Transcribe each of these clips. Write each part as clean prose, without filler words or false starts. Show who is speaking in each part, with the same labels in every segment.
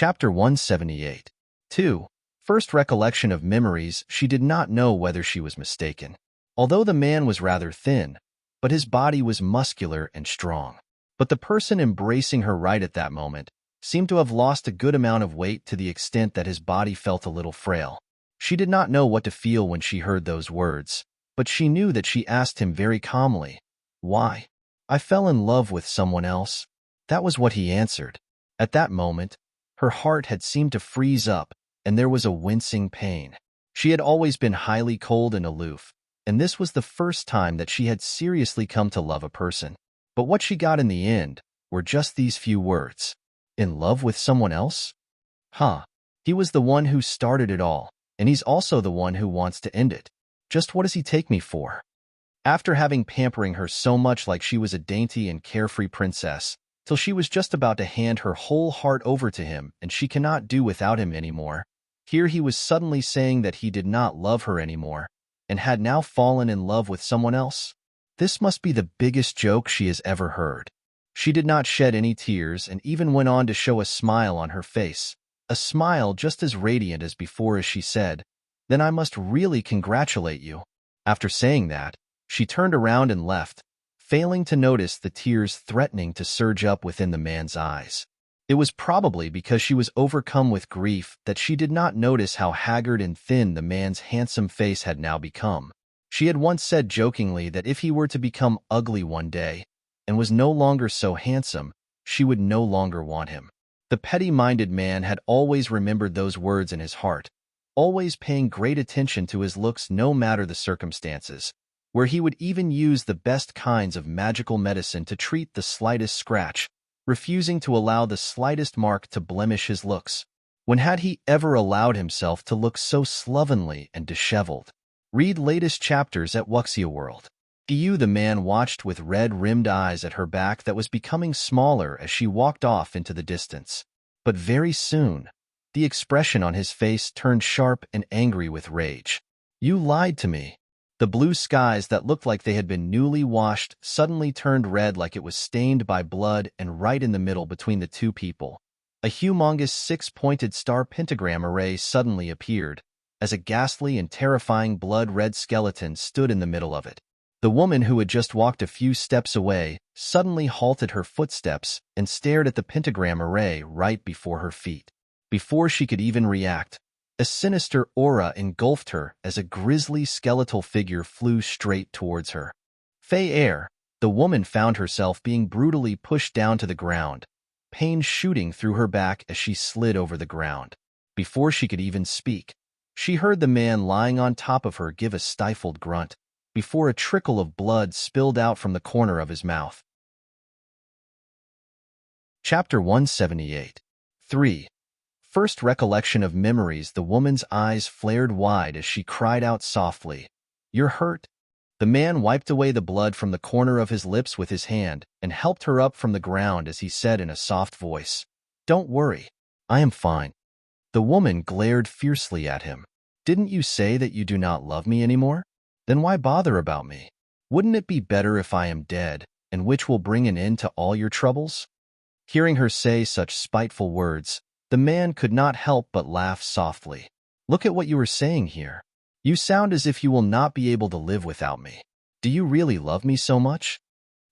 Speaker 1: Chapter 178. 2. First recollection of memories. She did not know whether she was mistaken. Although the man was rather thin, but his body was muscular and strong. But the person embracing her right at that moment seemed to have lost a good amount of weight to the extent that his body felt a little frail. She did not know what to feel when she heard those words, but she knew that she asked him very calmly, "Why? I fell in love with someone else." That was what he answered. At that moment, her heart had seemed to freeze up, and there was a wincing pain. She had always been highly cold and aloof, and this was the first time that she had seriously come to love a person. But what she got in the end were just these few words. In love with someone else? Huh. He was the one who started it all, and he's also the one who wants to end it. Just what does he take me for? After having pampering her so much like she was a dainty and carefree princess, till she was just about to hand her whole heart over to him and she cannot do without him anymore, here he was suddenly saying that he did not love her anymore and had now fallen in love with someone else? This must be the biggest joke she has ever heard. She did not shed any tears and even went on to show a smile on her face, a smile just as radiant as before as she said, "Then I must really congratulate you." After saying that, she turned around and left, failing to notice the tears threatening to surge up within the man's eyes. It was probably because she was overcome with grief that she did not notice how haggard and thin the man's handsome face had now become. She had once said jokingly that if he were to become ugly one day and was no longer so handsome, she would no longer want him. The petty-minded man had always remembered those words in his heart, always paying great attention to his looks no matter the circumstances, where he would even use the best kinds of magical medicine to treat the slightest scratch, refusing to allow the slightest mark to blemish his looks. When had he ever allowed himself to look so slovenly and disheveled? Read latest chapters at Wuxia World. The man watched with red-rimmed eyes at her back that was becoming smaller as she walked off into the distance. But very soon, the expression on his face turned sharp and angry with rage. "You lied to me." The blue skies that looked like they had been newly washed suddenly turned red like it was stained by blood, and right in the middle between the two people, a humongous six-pointed star pentagram array suddenly appeared, as a ghastly and terrifying blood-red skeleton stood in the middle of it. The woman who had just walked a few steps away suddenly halted her footsteps and stared at the pentagram array right before her feet. Before she could even react, a sinister aura engulfed her as a grisly skeletal figure flew straight towards her. Fei, the woman found herself being brutally pushed down to the ground, pain shooting through her back as she slid over the ground. Before she could even speak, she heard the man lying on top of her give a stifled grunt, before a trickle of blood spilled out from the corner of his mouth. Chapter 178. 3. First recollection of memories. The woman's eyes flared wide as she cried out softly, "You're hurt?" The man wiped away the blood from the corner of his lips with his hand and helped her up from the ground as he said in a soft voice, "Don't worry, I am fine." The woman glared fiercely at him. "Didn't you say that you do not love me anymore? Then why bother about me? Wouldn't it be better if I am dead, and which will bring an end to all your troubles?" Hearing her say such spiteful words, the man could not help but laugh softly. "Look at what you are saying here. You sound as if you will not be able to live without me. Do you really love me so much?"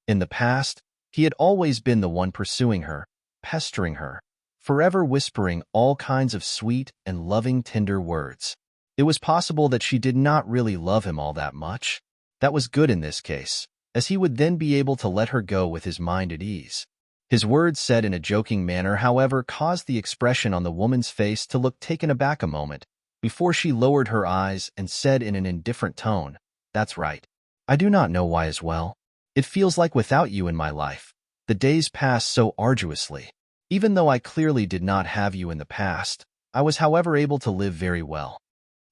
Speaker 1: In the past, he had always been the one pursuing her, pestering her, forever whispering all kinds of sweet and loving tender words. It was possible that she did not really love him all that much. That was good in this case, as he would then be able to let her go with his mind at ease. His words said in a joking manner, however, caused the expression on the woman's face to look taken aback a moment, before she lowered her eyes and said in an indifferent tone, "That's right. I do not know why as well. It feels like without you in my life, the days pass so arduously. Even though I clearly did not have you in the past, I was however able to live very well."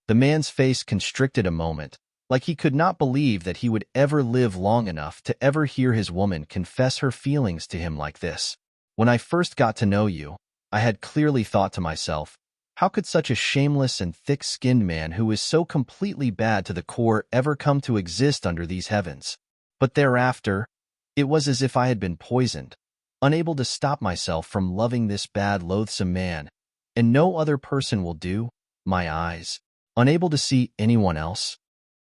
Speaker 1: The man's face constricted a moment, like he could not believe that he would ever live long enough to ever hear his woman confess her feelings to him like this. "When I first got to know you, I had clearly thought to myself, how could such a shameless and thick-skinned man who is so completely bad to the core ever come to exist under these heavens? But thereafter, it was as if I had been poisoned, unable to stop myself from loving this bad, loathsome man, and no other person will do? My eyes, unable to see anyone else?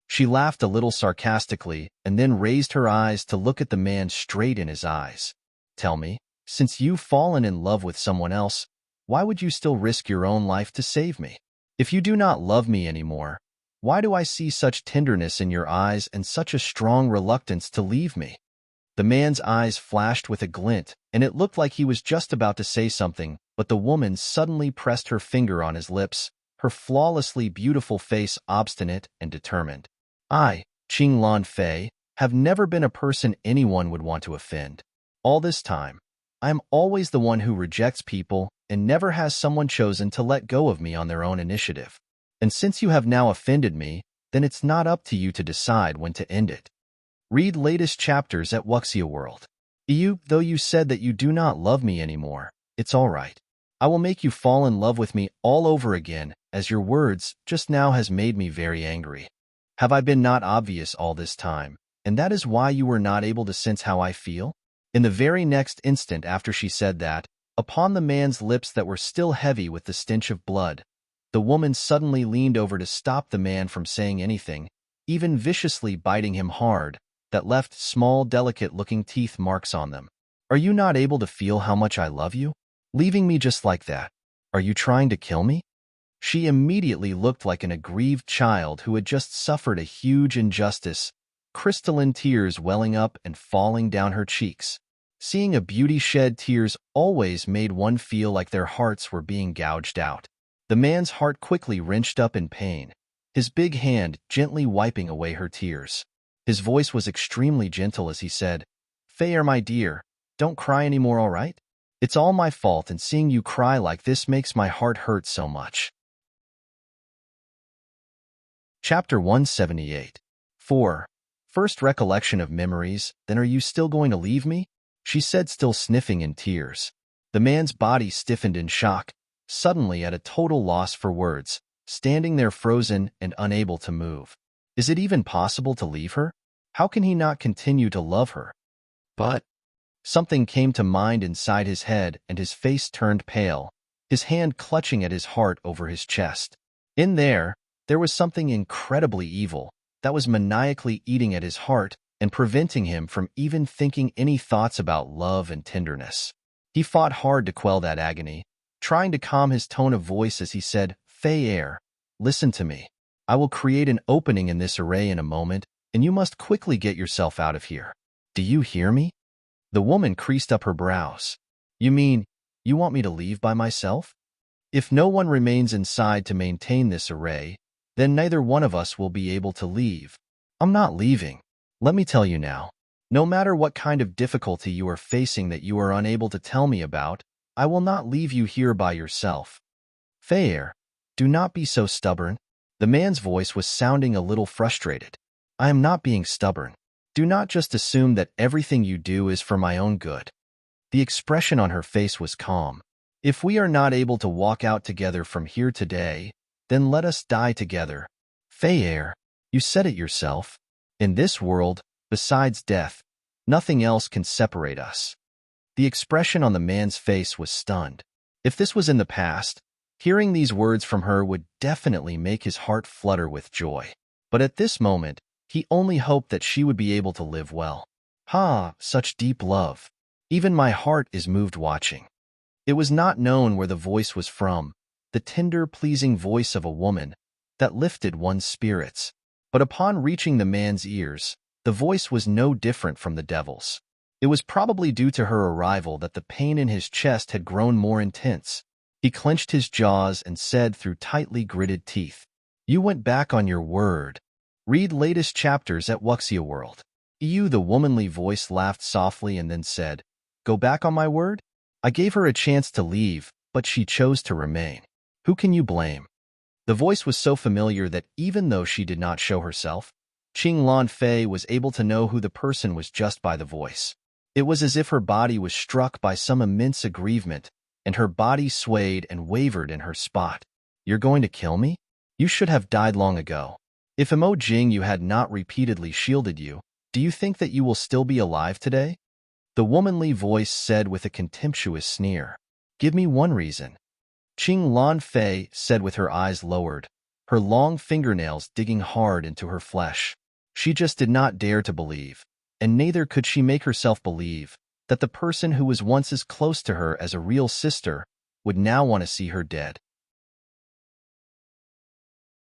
Speaker 1: She laughed a little sarcastically and then raised her eyes to look at the man straight in his eyes. Tell me, since you've fallen in love with someone else, why would you still risk your own life to save me? If you do not love me anymore, why do I see such tenderness in your eyes and such a strong reluctance to leave me? The man's eyes flashed with a glint, and it looked like he was just about to say something, but the woman suddenly pressed her finger on his lips, her flawlessly beautiful face obstinate and determined. I, Qinglan Fei, have never been a person anyone would want to offend. All this time, I am always the one who rejects people and never has someone chosen to let go of me on their own initiative. And since you have now offended me, then it's not up to you to decide when to end it. Read latest chapters at Wuxia World. Though you said that you do not love me anymore, it's all right. I will make you fall in love with me all over again, as your words just now has made me very angry. Have I been not obvious all this time, and that is why you were not able to sense how I feel? In the very next instant after she said that, upon the man's lips that were still heavy with the stench of blood, the woman suddenly leaned over to stop the man from saying anything, even viciously biting him hard, that left small, delicate-looking teeth marks on them. Are you not able to feel how much I love you? Leaving me just like that. Are you trying to kill me? She immediately looked like an aggrieved child who had just suffered a huge injustice, crystalline tears welling up and falling down her cheeks. Seeing a beauty shed tears always made one feel like their hearts were being gouged out. The man's heart quickly wrenched up in pain, his big hand gently wiping away her tears. His voice was extremely gentle as he said, "Fair, my dear, don't cry anymore, all right? It's all my fault, and seeing you cry like this makes my heart hurt so much." Chapter 178. 4. First recollection of memories, then are you still going to leave me? She said, still sniffing in tears. The man's body stiffened in shock, suddenly at a total loss for words, standing there frozen and unable to move. Is it even possible to leave her? How can he not continue to love her? But something came to mind inside his head and his face turned pale, his hand clutching at his heart over his chest. In there was something incredibly evil that was maniacally eating at his heart and preventing him from even thinking any thoughts about love and tenderness. He fought hard to quell that agony, trying to calm his tone of voice as he said, "Fair, listen to me. I will create an opening in this array in a moment, and you must quickly get yourself out of here. Do you hear me?" The woman creased up her brows. "You mean, you want me to leave by myself? If no one remains inside to maintain this array, then neither one of us will be able to leave. I'm not leaving. Let me tell you now. No matter what kind of difficulty you are facing that you are unable to tell me about, I will not leave you here by yourself. Fair, do not be so stubborn." The man's voice was sounding a little frustrated. "I am not being stubborn. Do not just assume that everything you do is for my own good." The expression on her face was calm. "If we are not able to walk out together from here today, then let us die together. Fair, you said it yourself. In this world, besides death, nothing else can separate us." The expression on the man's face was stunned. If this was in the past, hearing these words from her would definitely make his heart flutter with joy. But at this moment, he only hoped that she would be able to live well. Such deep love. Even my heart is moved watching. It was not known where the voice was from, the tender, pleasing voice of a woman that lifted one's spirits. But upon reaching the man's ears, the voice was no different from the devil's. It was probably due to her arrival that the pain in his chest had grown more intense. He clenched his jaws and said through tightly gritted teeth, "You went back on your word. Read latest chapters at Wuxia World." The womanly voice laughed softly and then said, "Go back on my word?" I gave her a chance to leave, but she chose to remain. Who can you blame? The voice was so familiar that even though she did not show herself, Qinglan Fei was able to know who the person was just by the voice. It was as if her body was struck by some immense aggrievement, and her body swayed and wavered in her spot. "You're going to kill me? You should have died long ago. If Mo Jing you had not repeatedly shielded you, do you think that you will still be alive today?" The womanly voice said with a contemptuous sneer. "Give me one reason." Qing Lan Fei said with her eyes lowered, her long fingernails digging hard into her flesh. She just did not dare to believe, and neither could she make herself believe, that the person who was once as close to her as a real sister would now want to see her dead.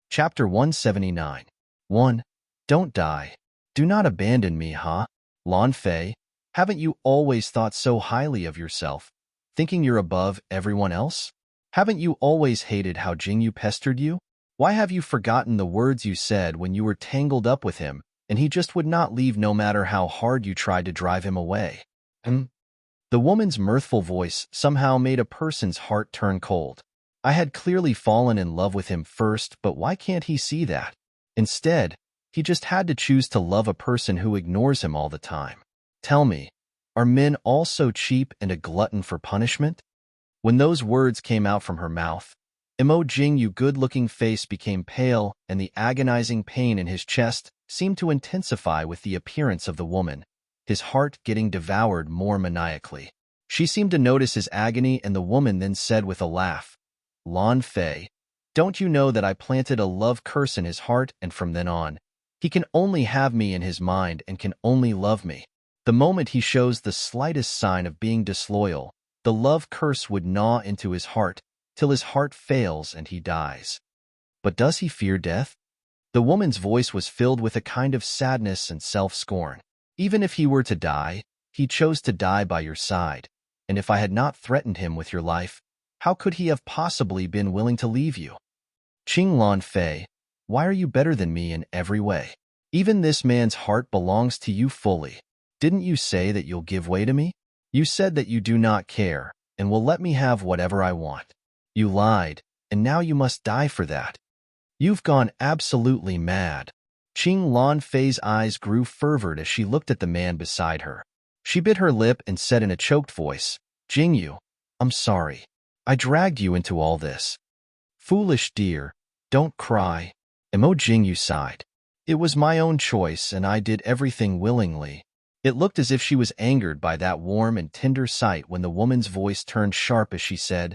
Speaker 1: Chapter 179. 1. Don't die. Do not abandon me, huh? Lan Fei, haven't you always thought so highly of yourself, thinking you're above everyone else? Haven't you always hated how Jingyu pestered you? Why have you forgotten the words you said when you were tangled up with him, and he just would not leave no matter how hard you tried to drive him away? The woman's mirthful voice somehow made a person's heart turn cold. I had clearly fallen in love with him first, but why can't he see that? Instead, he just had to choose to love a person who ignores him all the time. Tell me, are men all so cheap and a glutton for punishment? When those words came out from her mouth, Jingyu's good-looking face became pale, and the agonizing pain in his chest seemed to intensify with the appearance of the woman, his heart getting devoured more maniacally. She seemed to notice his agony, and the woman then said with a laugh, Lan Fei, don't you know that I planted a love curse in his heart, and from then on, he can only have me in his mind and can only love me. The moment he shows the slightest sign of being disloyal, the love curse would gnaw into his heart, till his heart fails and he dies. But does he fear death? The woman's voice was filled with a kind of sadness and self-scorn. Even if he were to die, he chose to die by your side, and if I had not threatened him with your life, how could he have possibly been willing to leave you? Qing Lan Fei, why are you better than me in every way? Even this man's heart belongs to you fully. Didn't you say that you'll give way to me? You said that you do not care, and will let me have whatever I want. You lied, and now you must die for that. You've gone absolutely mad. Qing Lan Fei's eyes grew fervid as she looked at the man beside her. She bit her lip and said in a choked voice, Jingyu, I'm sorry. I dragged you into all this. Foolish dear, don't cry. Jingyu sighed. It was my own choice, and I did everything willingly. It looked as if she was angered by that warm and tender sight when the woman's voice turned sharp as she said,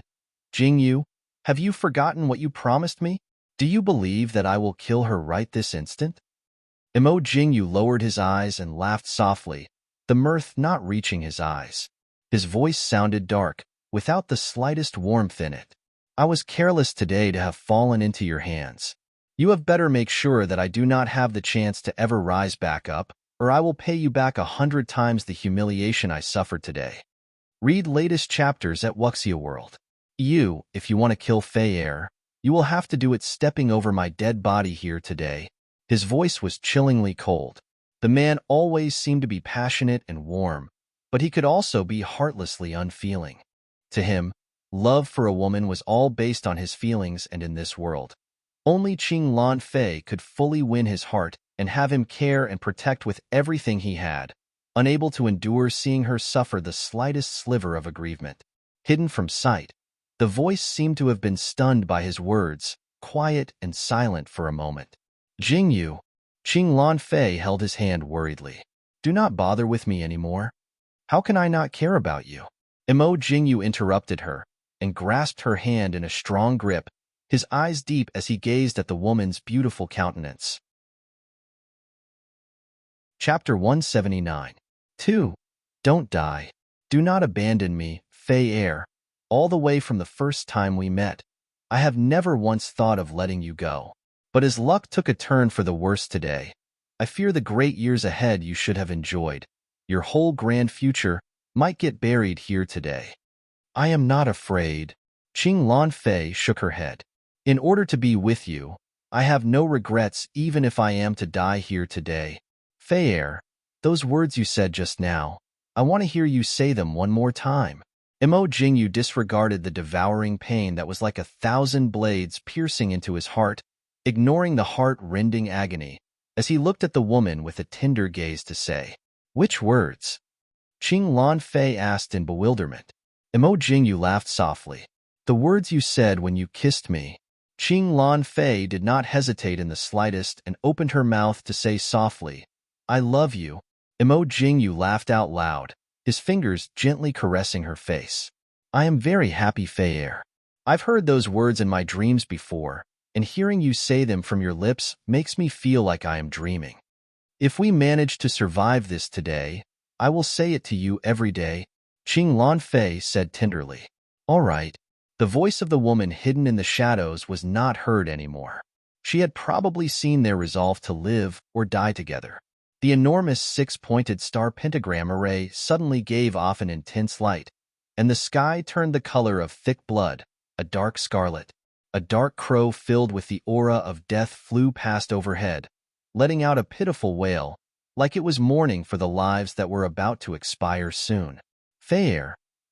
Speaker 1: Jingyu, have you forgotten what you promised me? Do you believe that I will kill her right this instant? Jingyu lowered his eyes and laughed softly, the mirth not reaching his eyes. His voice sounded dark, without the slightest warmth in it. I was careless today to have fallen into your hands. You have better make sure that I do not have the chance to ever rise back up, or I will pay you back 100 times the humiliation I suffered today. Read latest chapters at Wuxia World. If you want to kill Fei, you will have to do it stepping over my dead body here today. His voice was chillingly cold. The man always seemed to be passionate and warm, but he could also be heartlessly unfeeling. To him, love for a woman was all based on his feelings, and in this world, only Qing Lan Fei could fully win his heart and have him care and protect with everything he had, unable to endure seeing her suffer the slightest sliver of aggrievement. Hidden from sight, the voice seemed to have been stunned by his words, quiet and silent for a moment. Jingyu, Qing Lan Fei held his hand worriedly. Do not bother with me anymore. How can I not care about you? Jingyu interrupted her and grasped her hand in a strong grip, his eyes deep as he gazed at the woman's beautiful countenance. Chapter 179. 2. Don't die. Do not abandon me, Fei. All the way from the first time we met, I have never once thought of letting you go. But as luck took a turn for the worse today, I fear the great years ahead you should have enjoyed, your whole grand future, might get buried here today. I am not afraid. Qing Lan Fei shook her head. In order to be with you, I have no regrets even if I am to die here today. Fei, those words you said just now, I want to hear you say them one more time. Jingyu disregarded the devouring pain that was like 1,000 blades piercing into his heart, ignoring the heart-rending agony, as he looked at the woman with a tender gaze to say, Which words? Qing Lan Fei asked in bewilderment. Jingyu laughed softly. The words you said when you kissed me. Qing Lan Fei did not hesitate in the slightest and opened her mouth to say softly, I love you. Jingyu laughed out loud, his fingers gently caressing her face. I am very happy, Fei. I've heard those words in my dreams before, and hearing you say them from your lips makes me feel like I am dreaming. If we manage to survive this today, I will say it to you every day, Qing Lan Fei said tenderly. All right. The voice of the woman hidden in the shadows was not heard anymore. She had probably seen their resolve to live or die together. The enormous six-pointed star pentagram array suddenly gave off an intense light, and the sky turned the color of thick blood, a dark scarlet. A dark crow filled with the aura of death flew past overhead, letting out a pitiful wail, like it was mourning for the lives that were about to expire soon. Fei,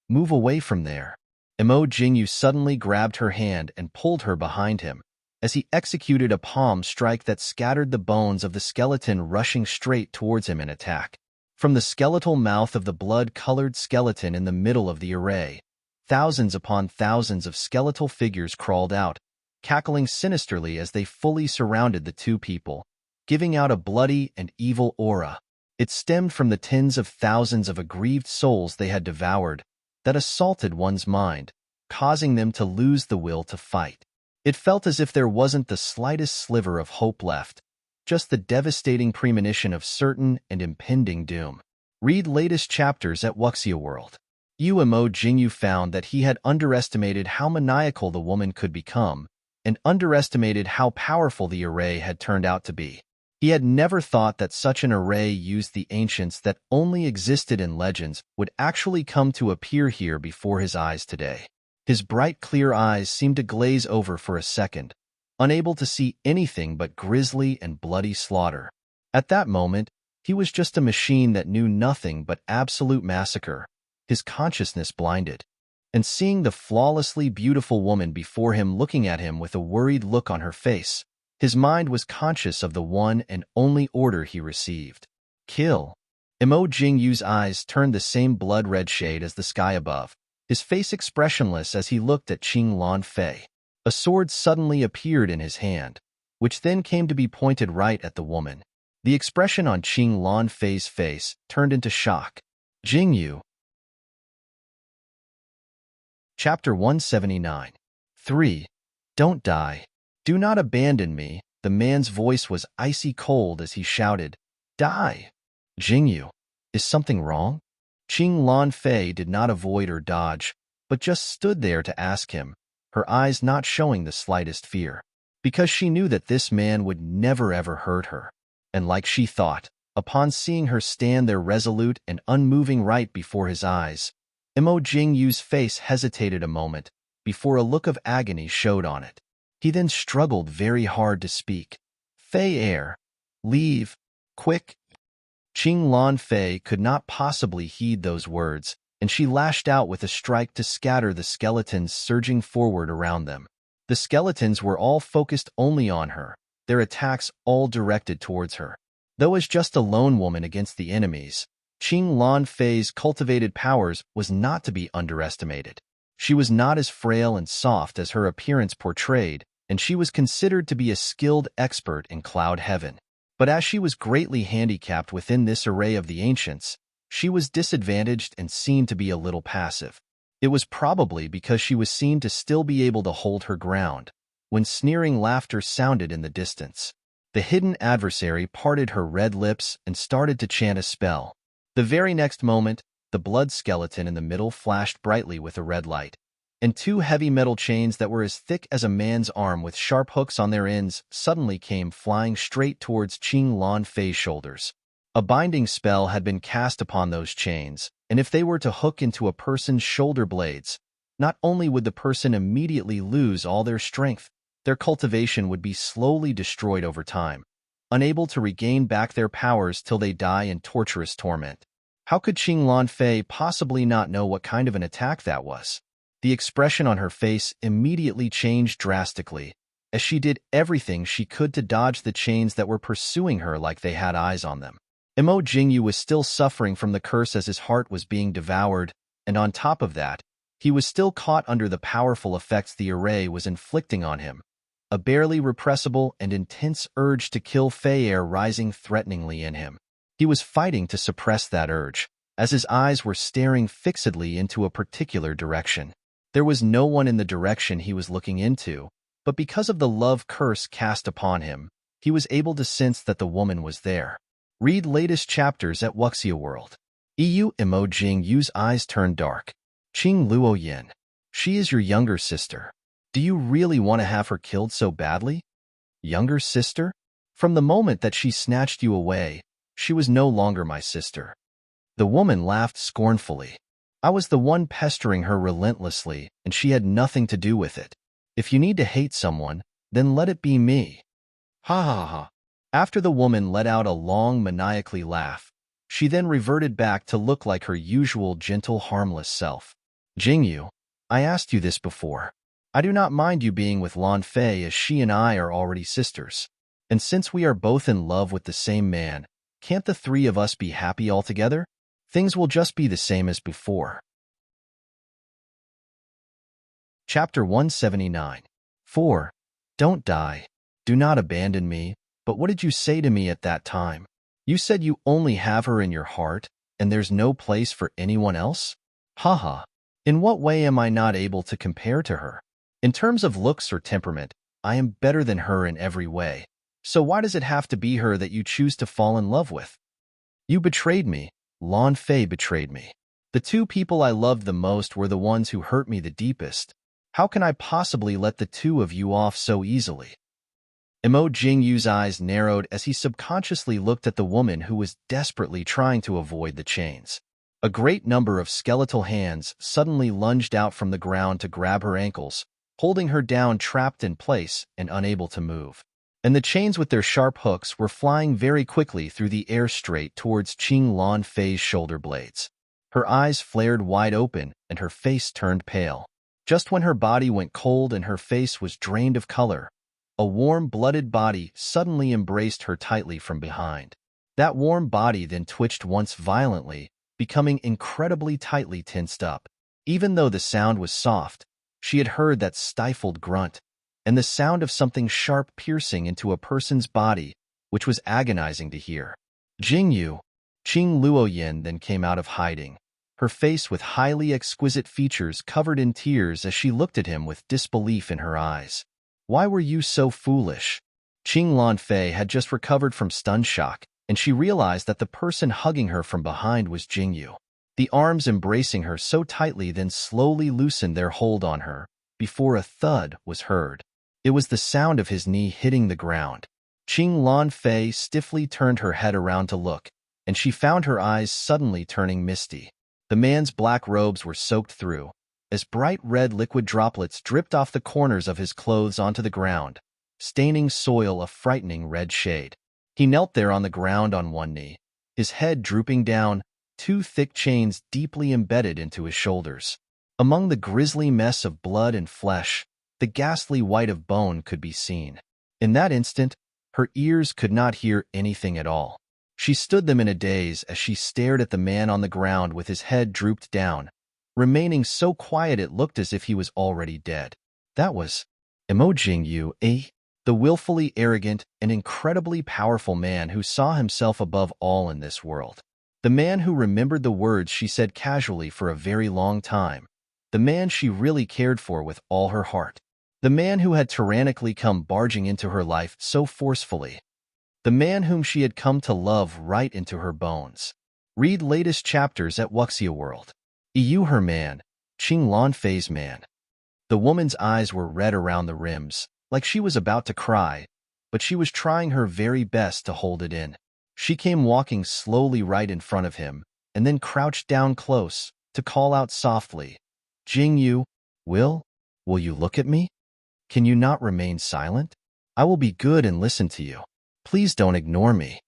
Speaker 1: move away from there. Emo Jingyu suddenly grabbed her hand and pulled her behind him, as he executed a palm strike that scattered the bones of the skeleton rushing straight towards him in attack. From the skeletal mouth of the blood-colored skeleton in the middle of the array, thousands upon thousands of skeletal figures crawled out, cackling sinisterly as they fully surrounded the two people, giving out a bloody and evil aura. It stemmed from the tens of thousands of aggrieved souls they had devoured that assaulted one's mind, causing them to lose the will to fight. It felt as if there wasn't the slightest sliver of hope left, just the devastating premonition of certain and impending doom. Read latest chapters at Wuxia World. Emo Jingyu found that he had underestimated how maniacal the woman could become, and underestimated how powerful the array had turned out to be. He had never thought that such an array used the ancients that only existed in legends would actually come to appear here before his eyes today. His bright, clear eyes seemed to glaze over for a second, unable to see anything but grisly and bloody slaughter. At that moment, he was just a machine that knew nothing but absolute massacre, his consciousness blinded. And seeing the flawlessly beautiful woman before him looking at him with a worried look on her face, his mind was conscious of the one and only order he received. Kill. Emo Jingyu's eyes turned the same blood-red shade as the sky above, his face expressionless as he looked at Qing Lan Fei. A sword suddenly appeared in his hand, which then came to be pointed right at the woman. The expression on Qing Lan Fei's face turned into shock. Jingyu. Chapter 179. 3. Don't die. Do not abandon me. The man's voice was icy cold as he shouted, Die! Jingyu, is something wrong? Qing Lan Fei did not avoid or dodge, but just stood there to ask him, her eyes not showing the slightest fear, because she knew that this man would never ever hurt her. And like she thought, upon seeing her stand there resolute and unmoving right before his eyes, Emo Jingyu's face hesitated a moment before a look of agony showed on it. He then struggled very hard to speak. Fei, leave, quick. Qing Lan Fei could not possibly heed those words, and she lashed out with a strike to scatter the skeletons surging forward around them. The skeletons were all focused only on her, their attacks all directed towards her. Though as just a lone woman against the enemies, Qing Lan Fei's cultivated powers was not to be underestimated. She was not as frail and soft as her appearance portrayed, and she was considered to be a skilled expert in cloud heaven. But as she was greatly handicapped within this array of the ancients, she was disadvantaged and seemed to be a little passive. It was probably because she was seen to still be able to hold her ground, when sneering laughter sounded in the distance. The hidden adversary parted her red lips and started to chant a spell. The very next moment, the blood skeleton in the middle flashed brightly with a red light, and two heavy metal chains that were as thick as a man's arm with sharp hooks on their ends suddenly came flying straight towards Qing Lan Fei's shoulders. A binding spell had been cast upon those chains, and if they were to hook into a person's shoulder blades, not only would the person immediately lose all their strength, their cultivation would be slowly destroyed over time, unable to regain back their powers till they die in torturous torment. How could Qing Lan Fei possibly not know what kind of an attack that was? The expression on her face immediately changed drastically, as she did everything she could to dodge the chains that were pursuing her like they had eyes on them. Emo Jingyu was still suffering from the curse as his heart was being devoured, and on top of that, he was still caught under the powerful effects the array was inflicting on him, a barely repressible and intense urge to kill Fei rising threateningly in him. He was fighting to suppress that urge, as his eyes were staring fixedly into a particular direction. There was no one in the direction he was looking into, but because of the love curse cast upon him, he was able to sense that the woman was there. Read latest chapters at Wuxia World. Emo Jing Yu's eyes turned dark. Qing Luo Yin. She is your younger sister. Do you really want to have her killed so badly? Younger sister? From the moment that she snatched you away, she was no longer my sister. The woman laughed scornfully. I was the one pestering her relentlessly, and she had nothing to do with it. If you need to hate someone, then let it be me. Ha ha ha. After the woman let out a long, maniacally laugh, she then reverted back to look like her usual gentle, harmless self. Jingyu, I asked you this before. I do not mind you being with Lan Fei as she and I are already sisters. And since we are both in love with the same man, can't the three of us be happy altogether? Things will just be the same as before. Chapter 179. 4. Don't die. Do not abandon me. But what did you say to me at that time? You said you only have her in your heart, and there's no place for anyone else? Haha. In what way am I not able to compare to her? In terms of looks or temperament, I am better than her in every way. So why does it have to be her that you choose to fall in love with? You betrayed me. Lan Fei betrayed me. The two people I loved the most were the ones who hurt me the deepest. How can I possibly let the two of you off so easily? Emo Jingyu's eyes narrowed as he subconsciously looked at the woman who was desperately trying to avoid the chains. A great number of skeletal hands suddenly lunged out from the ground to grab her ankles, holding her down trapped in place and unable to move. And the chains with their sharp hooks were flying very quickly through the air straight towards Qing Lan Fei's shoulder blades. Her eyes flared wide open and her face turned pale. Just when her body went cold and her face was drained of color, a warm-blooded body suddenly embraced her tightly from behind. That warm body then twitched once violently, becoming incredibly tightly tensed up. Even though the sound was soft, she had heard that stifled grunt, and the sound of something sharp piercing into a person's body, which was agonizing to hear. Jingyu, Qing Luoyin then came out of hiding, her face with highly exquisite features covered in tears as she looked at him with disbelief in her eyes. Why were you so foolish? Qing Lan Fei had just recovered from stun shock, and she realized that the person hugging her from behind was Jingyu. The arms embracing her so tightly then slowly loosened their hold on her, before a thud was heard. It was the sound of his knee hitting the ground. Qing Lan Fei stiffly turned her head around to look, and she found her eyes suddenly turning misty. The man's black robes were soaked through, as bright red liquid droplets dripped off the corners of his clothes onto the ground, staining soil a frightening red shade. He knelt there on the ground on one knee, his head drooping down, two thick chains deeply embedded into his shoulders. Among the grisly mess of blood and flesh, the ghastly white of bone could be seen. In that instant, her ears could not hear anything at all. She stood them in a daze as she stared at the man on the ground with his head drooped down, remaining so quiet it looked as if he was already dead. That was Emo Jingyu, the willfully arrogant and incredibly powerful man who saw himself above all in this world. The man who remembered the words she said casually for a very long time. The man she really cared for with all her heart. The man who had tyrannically come barging into her life so forcefully. The man whom she had come to love right into her bones. Read latest chapters at Wuxia World. Her man, Qing Lan Fei's man. The woman's eyes were red around the rims, like she was about to cry, but she was trying her very best to hold it in. She came walking slowly right in front of him, and then crouched down close to call out softly, Jingyu, will you look at me? Can you not remain silent? I will be good and listen to you. Please don't ignore me.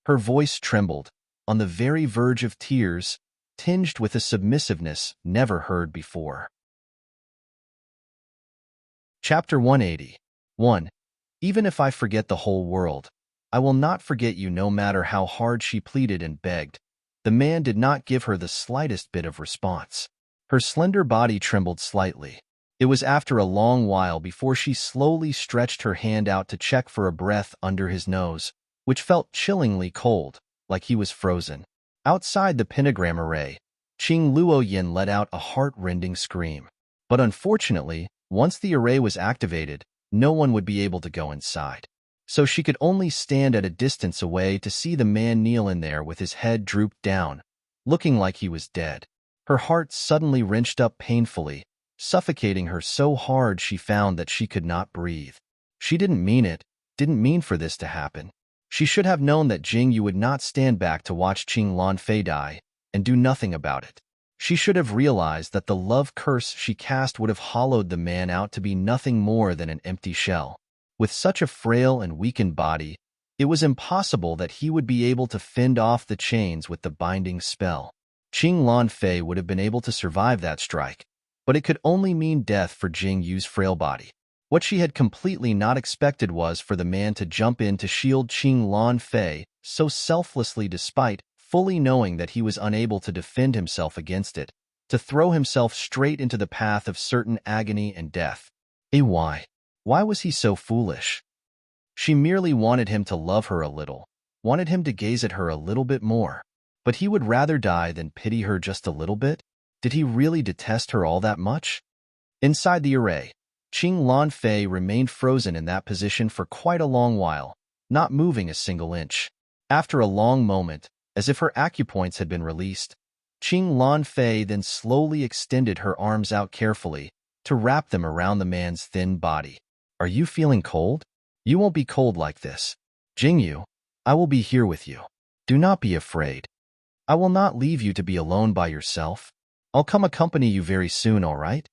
Speaker 1: Her voice trembled, on the very verge of tears, tinged with a submissiveness never heard before. Chapter 180. 1. Even if I forget the whole world, I will not forget you no matter how hard she pleaded and begged. The man did not give her the slightest bit of response. Her slender body trembled slightly. It was after a long while before she slowly stretched her hand out to check for a breath under his nose, which felt chillingly cold, like he was frozen. Outside the pentagram array, Qing Luoyin let out a heart-rending scream. But unfortunately, once the array was activated, no one would be able to go inside. So she could only stand at a distance away to see the man kneel in there with his head drooped down, looking like he was dead. Her heart suddenly wrenched up painfully, suffocating her so hard she found that she could not breathe. She didn't mean for this to happen. She should have known that Jingyu would not stand back to watch Qing Lanfei die and do nothing about it. She should have realized that the love curse she cast would have hollowed the man out to be nothing more than an empty shell. With such a frail and weakened body, it was impossible that he would be able to fend off the chains with the binding spell. Qing Lanfei would have been able to survive that strike, but it could only mean death for Jingyu's frail body. What she had completely not expected was for the man to jump in to shield Qing Lanfei so selflessly despite fully knowing that he was unable to defend himself against it, to throw himself straight into the path of certain agony and death. Why? Why was he so foolish? She merely wanted him to love her a little, wanted him to gaze at her a little bit more. But he would rather die than pity her just a little bit? Did he really detest her all that much? Inside the array, Qing Lanfei remained frozen in that position for quite a long while, not moving a single inch. After a long moment, as if her acupoints had been released, Qing Lanfei then slowly extended her arms out carefully to wrap them around the man's thin body. Are you feeling cold? You won't be cold like this. Jingyu, I will be here with you. Do not be afraid. I will not leave you to be alone by yourself. I'll come accompany you very soon, all right?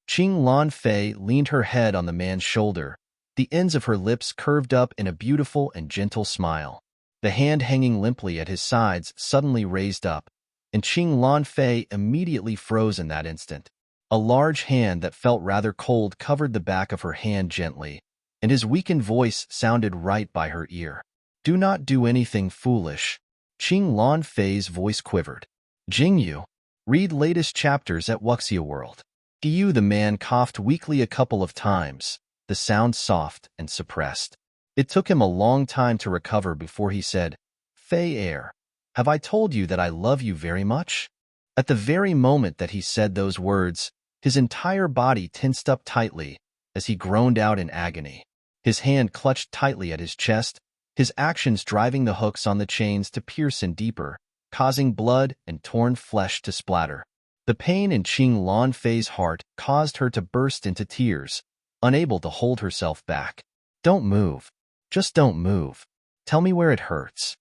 Speaker 1: Qing Lanfei leaned her head on the man's shoulder, the ends of her lips curved up in a beautiful and gentle smile. The hand hanging limply at his sides suddenly raised up, and Qing Lanfei immediately froze in that instant. A large hand that felt rather cold covered the back of her hand gently, and his weakened voice sounded right by her ear. Do not do anything foolish. Qing Lanfei's voice quivered. Jingyu, read latest chapters at Wuxia World. The man coughed weakly a couple of times, the sound soft and suppressed. It took him a long time to recover before he said, Fei Air, have I told you that I love you very much? At the very moment that he said those words, his entire body tensed up tightly as he groaned out in agony. His hand clutched tightly at his chest, his actions driving the hooks on the chains to pierce in deeper, causing blood and torn flesh to splatter. The pain in Qing Lanfei's heart caused her to burst into tears, unable to hold herself back. Don't move. Just don't move. Tell me where it hurts.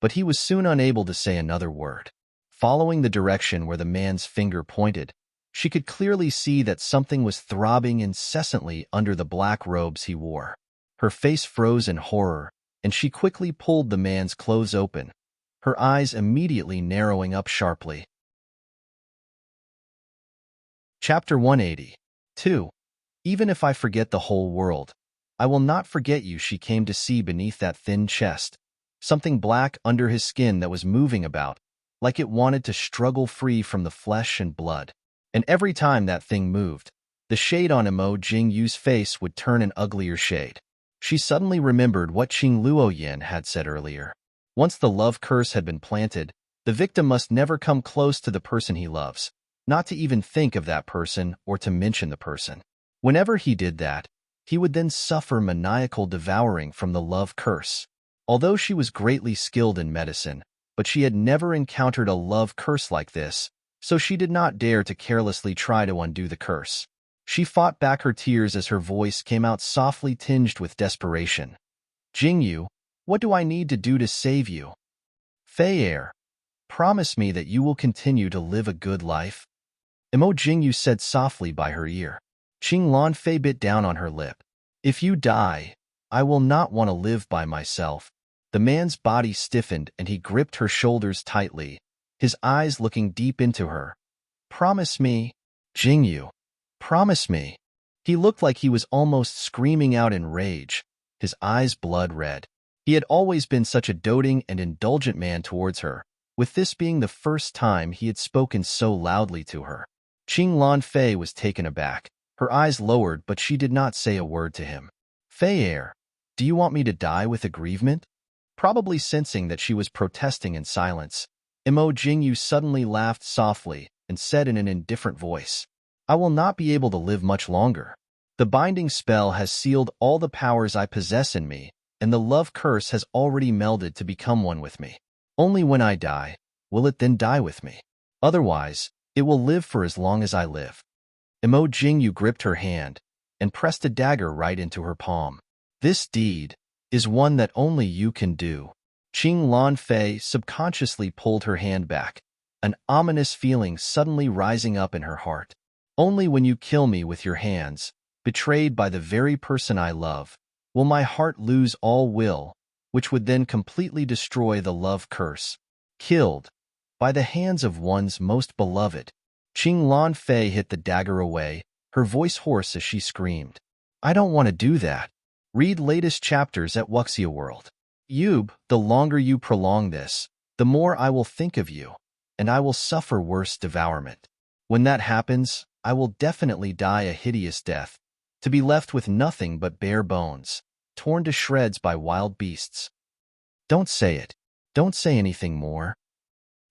Speaker 1: But he was soon unable to say another word. Following the direction where the man's finger pointed, she could clearly see that something was throbbing incessantly under the black robes he wore. Her face froze in horror, and she quickly pulled the man's clothes open, her eyes immediately narrowing up sharply. Chapter 180. 2. Even if I forget the whole world, I will not forget you. She came to see beneath that thin chest, something black under his skin that was moving about, like it wanted to struggle free from the flesh and blood. And every time that thing moved, the shade on Imo Jingyu's face would turn an uglier shade. She suddenly remembered what Qing Luoyin had said earlier. Once the love curse had been planted, the victim must never come close to the person he loves, not to even think of that person or to mention the person. Whenever he did that, he would then suffer maniacal devouring from the love curse. Although she was greatly skilled in medicine, but she had never encountered a love curse like this, so she did not dare to carelessly try to undo the curse. She fought back her tears as her voice came out softly tinged with desperation. Jingyu, what do I need to do to save you? Fei Air, promise me that you will continue to live a good life. Imo Jingyu said softly by her ear. Qing Lanfei bit down on her lip. If you die, I will not want to live by myself. The man's body stiffened and he gripped her shoulders tightly, his eyes looking deep into her. Promise me, Jingyu. Promise me. He looked like he was almost screaming out in rage, his eyes blood red. He had always been such a doting and indulgent man towards her, with this being the first time he had spoken so loudly to her. Qing Lanfei was taken aback. Her eyes lowered, but she did not say a word to him. Fei Air, do you want me to die with aggrievement? Probably sensing that she was protesting in silence, Imo Jingyu suddenly laughed softly and said in an indifferent voice, I will not be able to live much longer. The binding spell has sealed all the powers I possess in me, and the love curse has already melded to become one with me. Only when I die, will it then die with me. Otherwise, it will live for as long as I live. Emo Jingyu gripped her hand and pressed a dagger right into her palm. This deed is one that only you can do. Qing Lan Fei subconsciously pulled her hand back, an ominous feeling suddenly rising up in her heart. Only when you kill me with your hands, betrayed by the very person I love, will my heart lose all will, which would then completely destroy the love curse. Killed by the hands of one's most beloved. Qing Lan Fei hit the dagger away, her voice hoarse as she screamed. I don't want to do that. Read latest chapters at Wuxia World. Yub, the longer you prolong this, the more I will think of you, and I will suffer worse devourment. When that happens, I will definitely die a hideous death, to be left with nothing but bare bones, torn to shreds by wild beasts. Don't say it. Don't say anything more.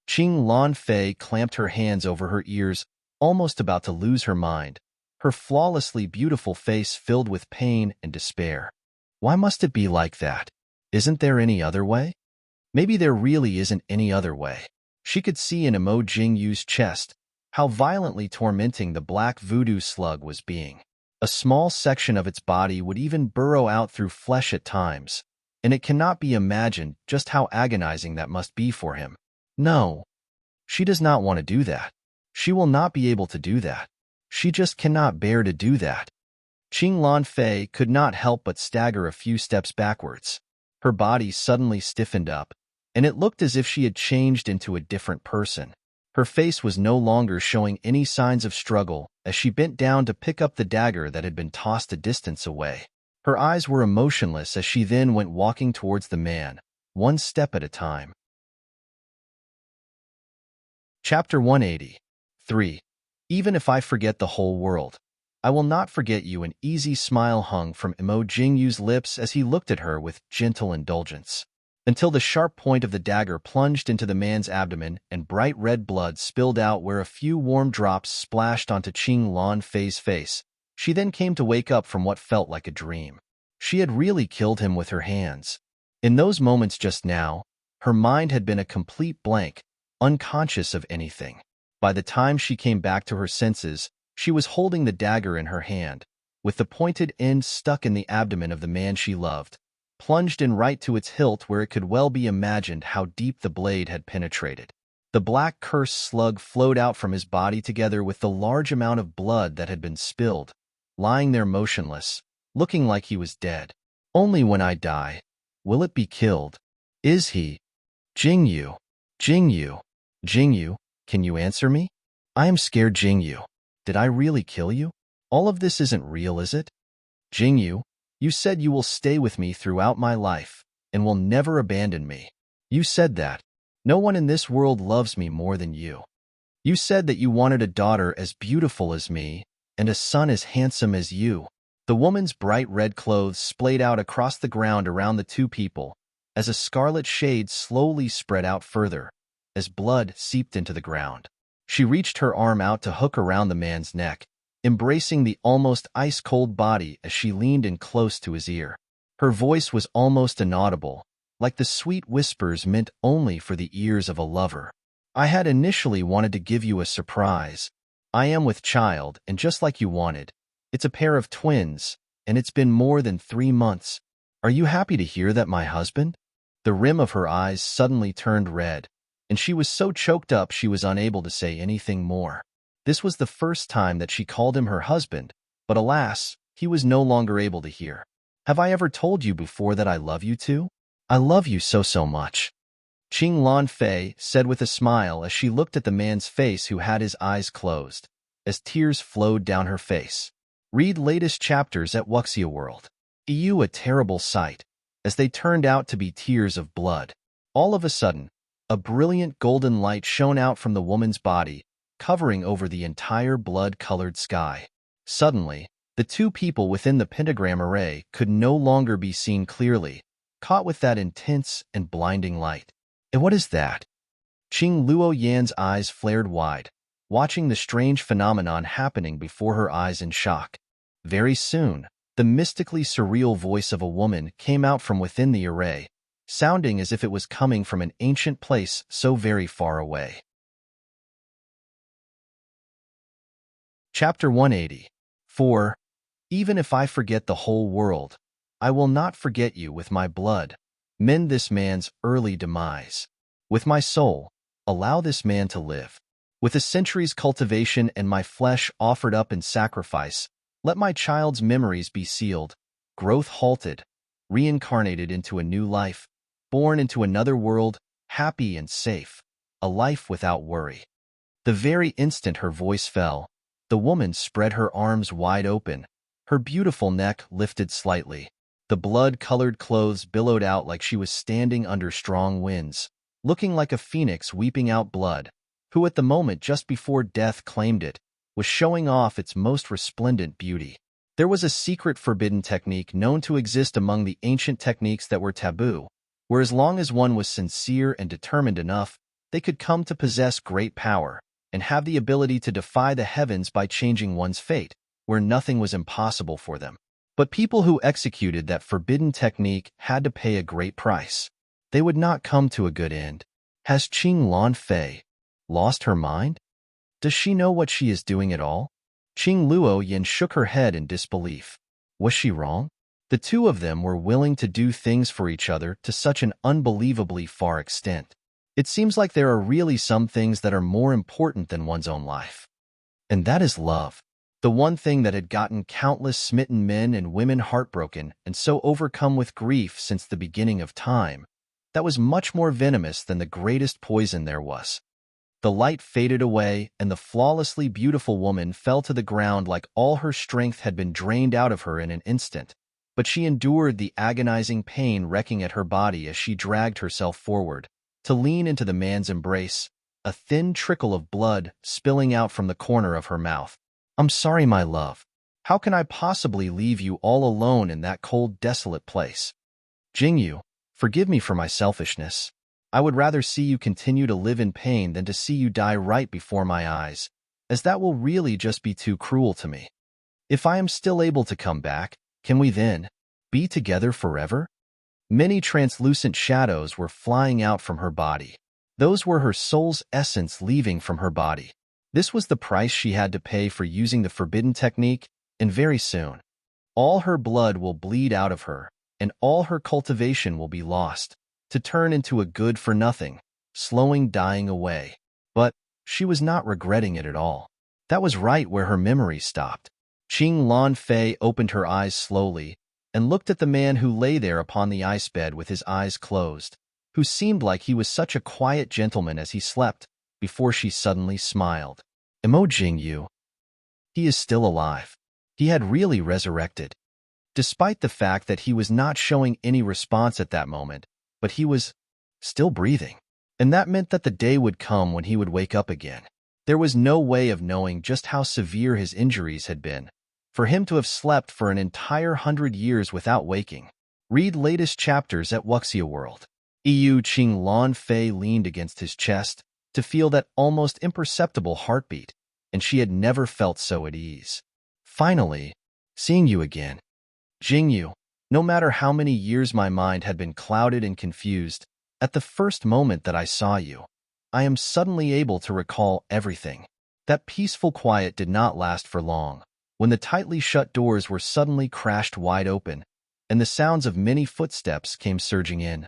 Speaker 1: Qing Lan Fei clamped her hands over her ears, almost about to lose her mind, her flawlessly beautiful face filled with pain and despair. Why must it be like that? Isn't there any other way? Maybe there really isn't any other way. She could see in Emo Jingyu's chest how violently tormenting the black voodoo slug was being. A small section of its body would even burrow out through flesh at times, and it cannot be imagined just how agonizing that must be for him. No, she does not want to do that. She will not be able to do that. She just cannot bear to do that. Qing Lan Fei could not help but stagger a few steps backwards. Her body suddenly stiffened up, and it looked as if she had changed into a different person. Her face was no longer showing any signs of struggle as she bent down to pick up the dagger that had been tossed a distance away. Her eyes were emotionless as she then went walking towards the man, one step at a time. Chapter 183. Even if I forget the whole world, I will not forget you. An easy smile hung from Emo Jingyu's lips as he looked at her with gentle indulgence, until the sharp point of the dagger plunged into the man's abdomen and bright red blood spilled out where a few warm drops splashed onto Qing Lan Fei's face. She then came to wake up from what felt like a dream. She had really killed him with her hands. In those moments just now, her mind had been a complete blank, unconscious of anything. By the time she came back to her senses, she was holding the dagger in her hand, with the pointed end stuck in the abdomen of the man she loved, plunged in right to its hilt where it could well be imagined how deep the blade had penetrated. The black cursed slug flowed out from his body together with the large amount of blood that had been spilled, lying there motionless, looking like he was dead. Only when I die, will it be killed. Is he? Jingyu. Jingyu. Jingyu, can you answer me? I am scared, Jingyu. Did I really kill you? All of this isn't real, is it? Jingyu, you said you will stay with me throughout my life and will never abandon me. You said that. No one in this world loves me more than you. You said that you wanted a daughter as beautiful as me and a son as handsome as you. The woman's bright red clothes splayed out across the ground around the two people as a scarlet shade slowly spread out further, as blood seeped into the ground. She reached her arm out to hook around the man's neck, embracing the almost ice-cold body as she leaned in close to his ear. Her voice was almost inaudible, like the sweet whispers meant only for the ears of a lover. I had initially wanted to give you a surprise. I am with child, and just like you wanted, it's a pair of twins, and it's been more than 3 months. Are you happy to hear that, my husband? The rim of her eyes suddenly turned red, and she was so choked up she was unable to say anything more. This was the first time that she called him her husband, but alas, he was no longer able to hear. Have I ever told you before that I love you too? I love you so much. Qing Lan Fei said with a smile as she looked at the man's face who had his eyes closed, as tears flowed down her face. Read latest chapters at Wuxia World. EU a terrible sight, as they turned out to be tears of blood. All of a sudden, a brilliant golden light shone out from the woman's body, covering over the entire blood-colored sky. Suddenly, the two people within the pentagram array could no longer be seen clearly, caught with that intense and blinding light. And what is that? Qing Luo Yan's eyes flared wide, watching the strange phenomenon happening before her eyes in shock. Very soon, the mystically surreal voice of a woman came out from within the array, sounding as if it was coming from an ancient place so very far away. Chapter 180. 4. Even if I forget the whole world, I will not forget you with my blood. Mend this man's early demise. With my soul, allow this man to live. With a century's cultivation and my flesh offered up in sacrifice, let my child's memories be sealed, growth halted, reincarnated into a new life, born into another world, happy and safe, a life without worry. The very instant her voice fell, the woman spread her arms wide open, her beautiful neck lifted slightly. The blood-colored clothes billowed out like she was standing under strong winds, looking like a phoenix weeping out blood, who at the moment just before death claimed it, was showing off its most resplendent beauty. There was a secret forbidden technique known to exist among the ancient techniques that were taboo, where as long as one was sincere and determined enough, they could come to possess great power and have the ability to defy the heavens by changing one's fate, where nothing was impossible for them. But people who executed that forbidden technique had to pay a great price. They would not come to a good end. Has Qing Lan Fei lost her mind? Does she know what she is doing at all? Qing Luo Yin shook her head in disbelief. Was she wrong? The two of them were willing to do things for each other to such an unbelievably far extent. It seems like there are really some things that are more important than one's own life. And that is love. The one thing that had gotten countless smitten men and women heartbroken and so overcome with grief since the beginning of time, that was much more venomous than the greatest poison there was. The light faded away, and the flawlessly beautiful woman fell to the ground like all her strength had been drained out of her in an instant, but she endured the agonizing pain wrecking at her body as she dragged herself forward, to lean into the man's embrace, a thin trickle of blood spilling out from the corner of her mouth. I'm sorry, my love. How can I possibly leave you all alone in that cold, desolate place? Jingyu, forgive me for my selfishness. I would rather see you continue to live in pain than to see you die right before my eyes, as that will really just be too cruel to me. If I am still able to come back, can we then be together forever? Many translucent shadows were flying out from her body. Those were her soul's essence leaving from her body. This was the price she had to pay for using the forbidden technique, and very soon, all her blood will bleed out of her, and all her cultivation will be lost, to turn into a good-for-nothing, slowing dying away. But she was not regretting it at all. That was right where her memory stopped. Qing Lan Fei opened her eyes slowly and looked at the man who lay there upon the ice bed with his eyes closed, who seemed like he was such a quiet gentleman as he slept, before she suddenly smiled. Emo Jingyu. He is still alive. He had really resurrected. Despite the fact that he was not showing any response at that moment, but he was still breathing. And that meant that the day would come when he would wake up again. There was no way of knowing just how severe his injuries had been, for him to have slept for an entire 100 years without waking. Read latest chapters at Wuxia World. EU Qing Lan Fei leaned against his chest to feel that almost imperceptible heartbeat, and she had never felt so at ease. Finally, seeing you again. Jingyu, no matter how many years my mind had been clouded and confused, at the first moment that I saw you, I am suddenly able to recall everything. That peaceful quiet did not last for long, when the tightly shut doors were suddenly crashed wide open, and the sounds of many footsteps came surging in.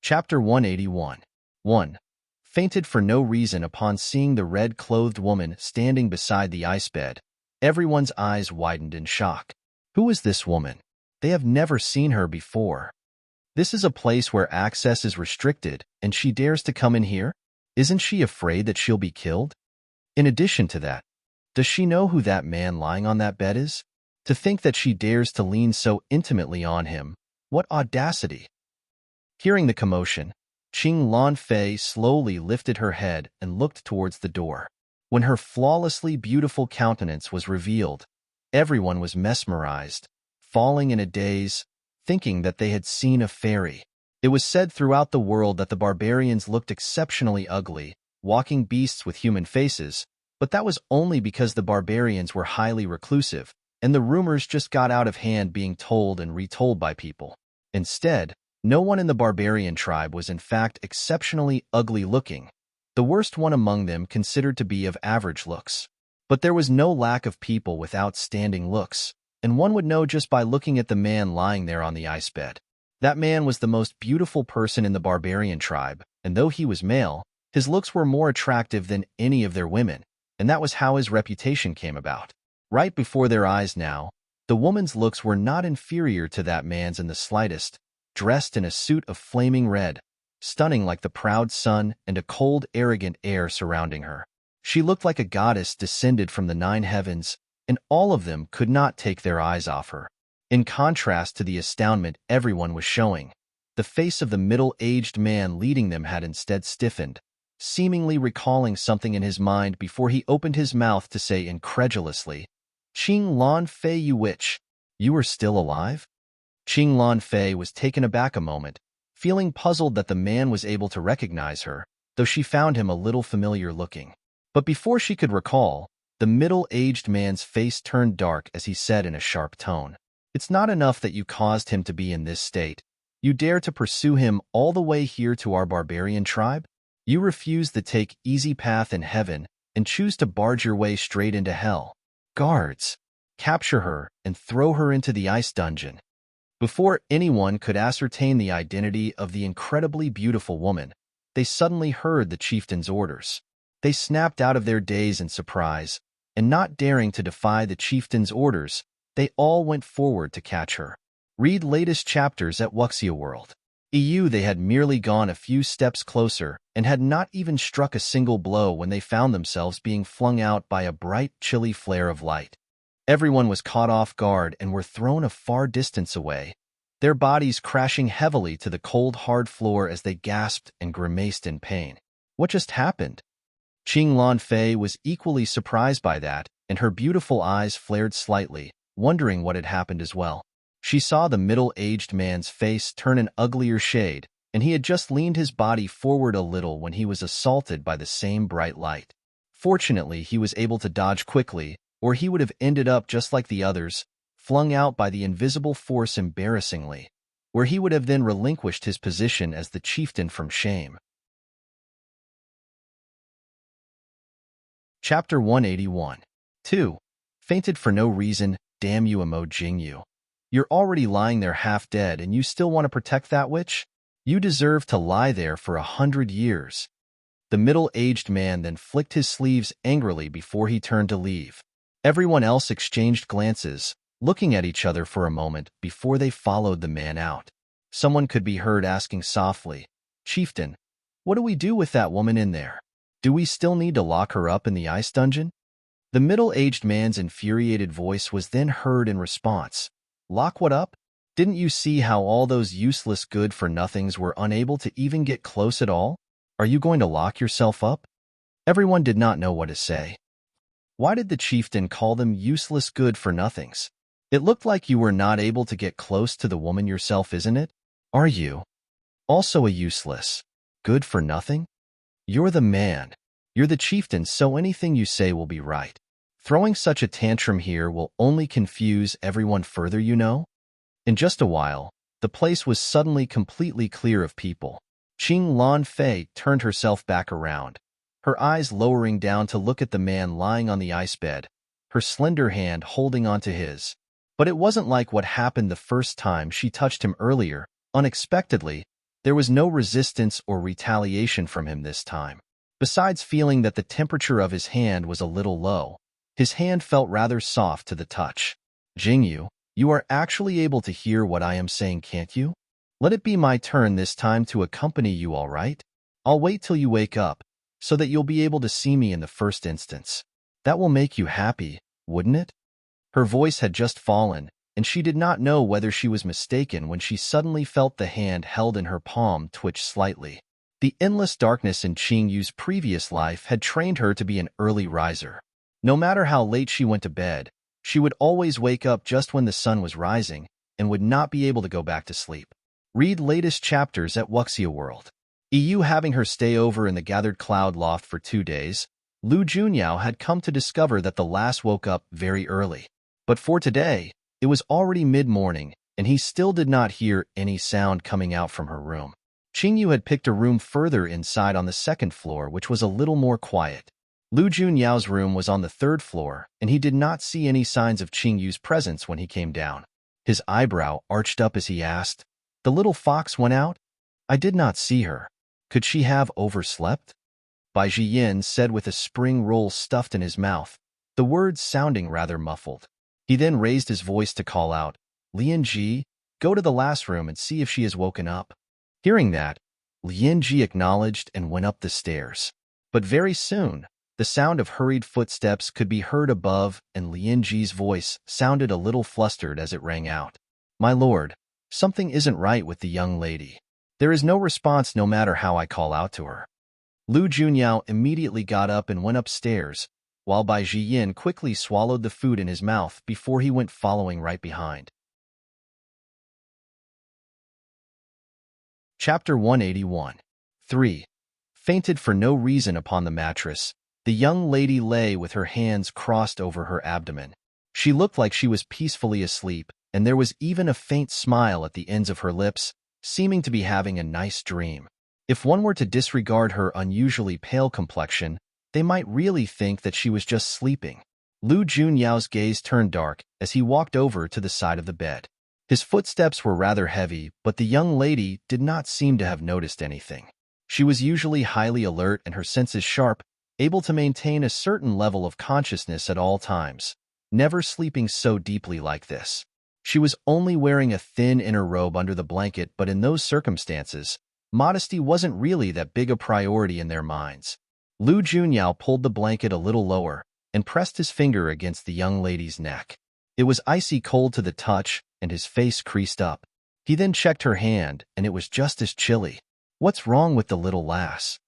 Speaker 1: Chapter 181. 1. Fainted for no reason upon seeing the red-clothed woman standing beside the ice bed. Everyone's eyes widened in shock. Who is this woman? They have never seen her before. This is a place where access is restricted, and she dares to come in here? Isn't she afraid that she'll be killed? In addition to that, does she know who that man lying on that bed is? To think that she dares to lean so intimately on him, what audacity! Hearing the commotion, Qing Lan Fei slowly lifted her head and looked towards the door. When her flawlessly beautiful countenance was revealed, everyone was mesmerized, falling in a daze, thinking that they had seen a fairy. It was said throughout the world that the barbarians looked exceptionally ugly, walking beasts with human faces, but that was only because the barbarians were highly reclusive, and the rumors just got out of hand being told and retold by people. Instead, no one in the barbarian tribe was in fact exceptionally ugly-looking, the worst one among them considered to be of average looks. But there was no lack of people with outstanding looks, and one would know just by looking at the man lying there on the ice bed. That man was the most beautiful person in the barbarian tribe, and though he was male, his looks were more attractive than any of their women, and that was how his reputation came about. Right before their eyes now, the woman's looks were not inferior to that man's in the slightest, dressed in a suit of flaming red, stunning like the proud sun, and a cold, arrogant air surrounding her. She looked like a goddess descended from the 9 heavens, and all of them could not take their eyes off her. In contrast to the astoundment everyone was showing, the face of the middle-aged man leading them had instead stiffened, seemingly recalling something in his mind before he opened his mouth to say incredulously, "Qing Lan Fei, you witch, you are still alive?" Qing Lan Fei was taken aback a moment, feeling puzzled that the man was able to recognize her, though she found him a little familiar-looking. But before she could recall, the middle-aged man's face turned dark as he said in a sharp tone, "It's not enough that you caused him to be in this state. You dare to pursue him all the way here to our barbarian tribe? You refuse the take easy path in heaven and choose to barge your way straight into hell. Guards, capture her and throw her into the ice dungeon." Before anyone could ascertain the identity of the incredibly beautiful woman, they suddenly heard the chieftain's orders. They snapped out of their daze in surprise, and not daring to defy the chieftain's orders, they all went forward to catch her. Read latest chapters at Wuxia World. They had merely gone a few steps closer and had not even struck a single blow when they found themselves being flung out by a bright, chilly flare of light. Everyone was caught off guard and were thrown a far distance away, their bodies crashing heavily to the cold, hard floor as they gasped and grimaced in pain. What just happened? Qing Lan Fei was equally surprised by that, and her beautiful eyes flared slightly, wondering what had happened as well. She saw the middle-aged man's face turn an uglier shade, and he had just leaned his body forward a little when he was assaulted by the same bright light. Fortunately, he was able to dodge quickly, or he would have ended up just like the others, flung out by the invisible force embarrassingly, where he would have then relinquished his position as the chieftain from shame. Chapter 181. 2. Fainted for no reason, damn you Emo Jingyu. You're already lying there half dead and you still want to protect that witch? You deserve to lie there for 100 years. The middle-aged man then flicked his sleeves angrily before he turned to leave. Everyone else exchanged glances, looking at each other for a moment before they followed the man out. Someone could be heard asking softly, "Chieftain, what do we do with that woman in there? Do we still need to lock her up in the ice dungeon?" The middle-aged man's infuriated voice was then heard in response. "Lock what up? Didn't you see how all those useless good-for-nothings were unable to even get close at all? Are you going to lock yourself up?" Everyone did not know what to say. Why did the chieftain call them useless good-for-nothings? It looked like you were not able to get close to the woman yourself, isn't it? Are you also a useless good-for-nothing? You're the man. You're the chieftain, so anything you say will be right. Throwing such a tantrum here will only confuse everyone further, you know? In just a while, the place was suddenly completely clear of people. Qing Lan Fei turned herself back around, her eyes lowering down to look at the man lying on the ice bed, her slender hand holding onto his. But it wasn't like what happened the first time she touched him earlier. Unexpectedly, there was no resistance or retaliation from him this time. Besides feeling that the temperature of his hand was a little low, his hand felt rather soft to the touch. "Jingyu, you are actually able to hear what I am saying, can't you? Let it be my turn this time to accompany you, all right? I'll wait till you wake up, so that you'll be able to see me in the first instance. That will make you happy, wouldn't it?" Her voice had just fallen, and she did not know whether she was mistaken when she suddenly felt the hand held in her palm twitch slightly. The endless darkness in Qingyu's previous life had trained her to be an early riser. No matter how late she went to bed, she would always wake up just when the sun was rising and would not be able to go back to sleep. Read latest chapters at Wuxia World. EU having her stay over in the gathered cloud loft for 2 days, Lu Junyao had come to discover that the lass woke up very early. But for today, it was already mid-morning, and he still did not hear any sound coming out from her room. Qingyu had picked a room further inside on the second floor, which was a little more quiet. Lu Junyao's room was on the third floor, and he did not see any signs of Qingyu's presence when he came down. His eyebrow arched up as he asked, "The little fox went out? I did not see her. Could she have overslept?" Bai Jiyin said with a spring roll stuffed in his mouth, the words sounding rather muffled. He then raised his voice to call out, "Lian Ji, go to the last room and see if she has woken up." Hearing that, Lian Ji acknowledged and went up the stairs. But very soon, the sound of hurried footsteps could be heard above, and Lian Ji's voice sounded a little flustered as it rang out. "My lord, something isn't right with the young lady. There is no response no matter how I call out to her." Lu Junyao immediately got up and went upstairs, while Bai Jiyin quickly swallowed the food in his mouth before he went following right behind. Chapter 181. 3. Fainted for no reason upon the mattress, the young lady lay with her hands crossed over her abdomen. She looked like she was peacefully asleep, and there was even a faint smile at the ends of her lips, seeming to be having a nice dream. If one were to disregard her unusually pale complexion, they might really think that she was just sleeping. Lu Junyao's gaze turned dark as he walked over to the side of the bed. His footsteps were rather heavy, but the young lady did not seem to have noticed anything. She was usually highly alert and her senses sharp, able to maintain a certain level of consciousness at all times, never sleeping so deeply like this. She was only wearing a thin inner robe under the blanket, but in those circumstances, modesty wasn't really that big a priority in their minds. Lu Junyao pulled the blanket a little lower and pressed his finger against the young lady's neck. It was icy cold to the touch, and his face creased up. He then checked her hand, and it was just as chilly. "What's wrong with the little lass?"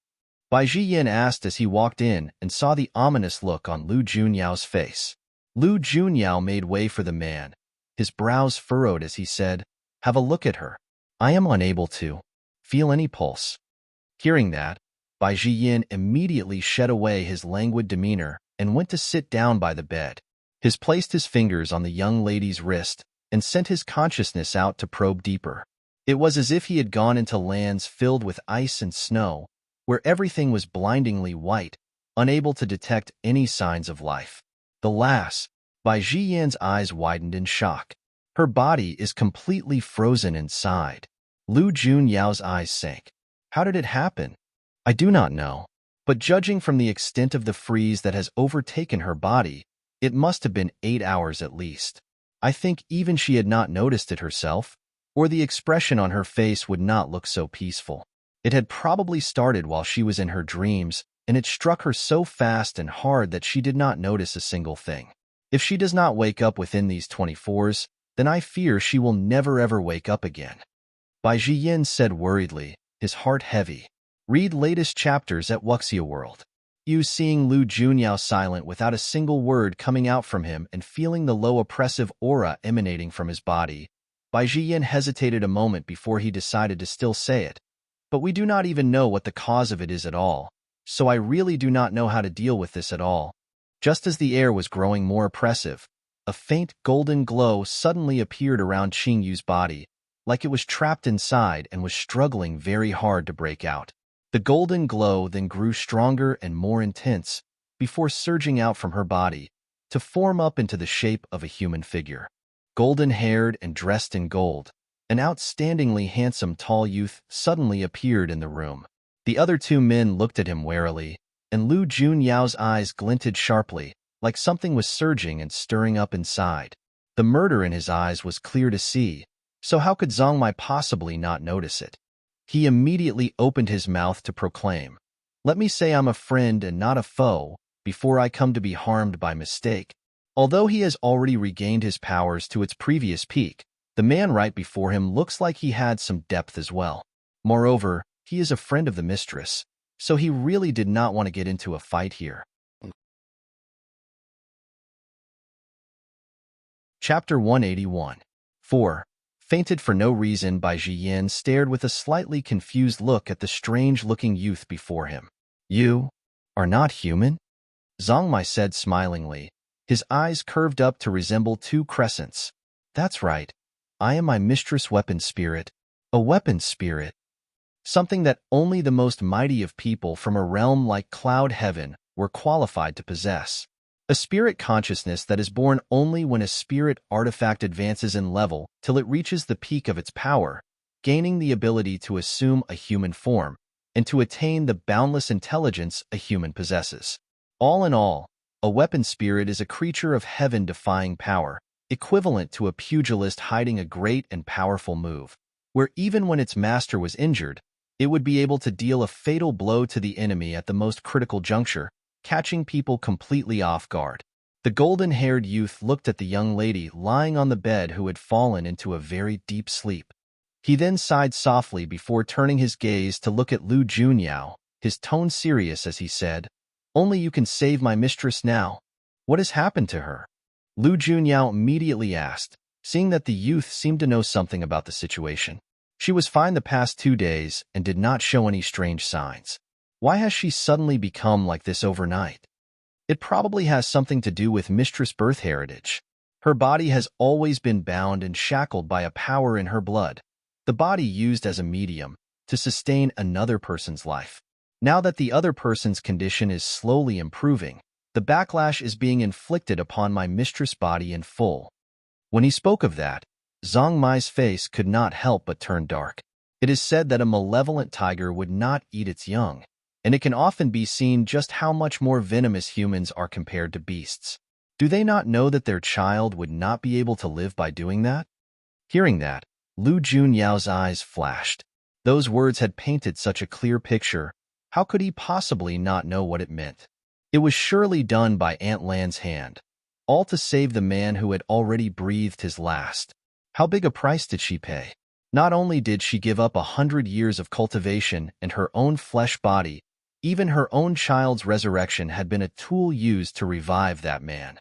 Speaker 1: Bai Jiyin asked as he walked in and saw the ominous look on Lu Junyao's face. Lu Junyao made way for the man, his brows furrowed as he said, "Have a look at her. I am unable to feel any pulse." Hearing that, Bai Jiyin immediately shed away his languid demeanor and went to sit down by the bed. He placed his fingers on the young lady's wrist and sent his consciousness out to probe deeper. It was as if he had gone into lands filled with ice and snow, where everything was blindingly white, unable to detect any signs of life. "The lass," Bai Jiyin's eyes widened in shock. "Her body is completely frozen inside." Lu Junyao's eyes sank. "How did it happen?" "I do not know. But judging from the extent of the freeze that has overtaken her body, it must have been 8 hours at least. I think even she had not noticed it herself, or the expression on her face would not look so peaceful. It had probably started while she was in her dreams, and it struck her so fast and hard that she did not notice a single thing. If she does not wake up within these 24s, then I fear she will never ever wake up again." Bai Jiyin said worriedly, his heart heavy. Read latest chapters at Wuxia World. You seeing Lu Junyao silent without a single word coming out from him and feeling the low oppressive aura emanating from his body, Bai Jiyin hesitated a moment before he decided to still say it. "But we do not even know what the cause of it is at all, so I really do not know how to deal with this at all." Just as the air was growing more oppressive, a faint golden glow suddenly appeared around Qingyu's body, like it was trapped inside and was struggling very hard to break out. The golden glow then grew stronger and more intense before surging out from her body to form up into the shape of a human figure. Golden-haired and dressed in gold, an outstandingly handsome tall youth suddenly appeared in the room. The other two men looked at him warily, and Lu Junyao's eyes glinted sharply, like something was surging and stirring up inside. The murder in his eyes was clear to see, so how could Zhang Mai possibly not notice it? He immediately opened his mouth to proclaim, "Let me say I'm a friend and not a foe, before I come to be harmed by mistake." Although he has already regained his powers to its previous peak, the man right before him looks like he had some depth as well. Moreover, he is a friend of the mistress, so he really did not want to get into a fight here. Chapter 181. 4. Fainted for no reason, Bai Jiyan stared with a slightly confused look at the strange-looking youth before him. You are not human? Zhang Mai said smilingly, his eyes curved up to resemble two crescents. That's right. I am my mistress' weapon spirit. A weapon spirit. Something that only the most mighty of people from a realm like Cloud Heaven were qualified to possess. A spirit consciousness that is born only when a spirit artifact advances in level till it reaches the peak of its power, gaining the ability to assume a human form and to attain the boundless intelligence a human possesses. All in all, a weapon spirit is a creature of heaven-defying power, equivalent to a pugilist hiding a great and powerful move, where even when its master was injured, it would be able to deal a fatal blow to the enemy at the most critical juncture, catching people completely off guard. The golden-haired youth looked at the young lady lying on the bed who had fallen into a very deep sleep. He then sighed softly before turning his gaze to look at Lu Junyao, his tone serious as he said, "Only you can save my mistress now. What has happened to her?" Lu Junyao immediately asked, seeing that the youth seemed to know something about the situation. She was fine the past 2 days and did not show any strange signs. Why has she suddenly become like this overnight? It probably has something to do with mistress' birth heritage. Her body has always been bound and shackled by a power in her blood, the body used as a medium to sustain another person's life. Now that the other person's condition is slowly improving, the backlash is being inflicted upon my mistress' body in full. When he spoke of that, Zhang Mai's face could not help but turn dark. It is said that a malevolent tiger would not eat its young, and it can often be seen just how much more venomous humans are compared to beasts. Do they not know that their child would not be able to live by doing that? Hearing that, Lu Junyao's eyes flashed. Those words had painted such a clear picture. How could he possibly not know what it meant? It was surely done by Aunt Lan's hand, all to save the man who had already breathed his last. How big a price did she pay? Not only did she give up 100 years of cultivation and her own flesh body, even her own child's resurrection had been a tool used to revive that man.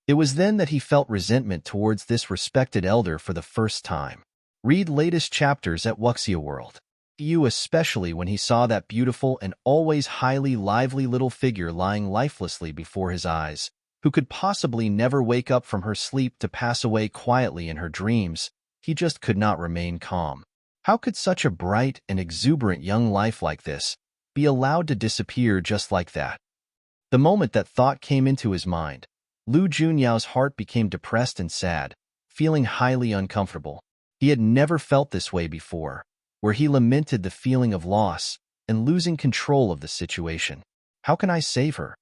Speaker 1: It was then that he felt resentment towards this respected elder for the first time. Read latest chapters at Wuxia World. You especially when he saw that beautiful and always highly lively little figure lying lifelessly before his eyes, who could possibly never wake up from her sleep to pass away quietly in her dreams. He just could not remain calm. How could such a bright and exuberant young life like this be allowed to disappear just like that? The moment that thought came into his mind, Lu Junyao's heart became depressed and sad, feeling highly uncomfortable. He had never felt this way before, where he lamented the feeling of loss and losing control of the situation. How can I save her?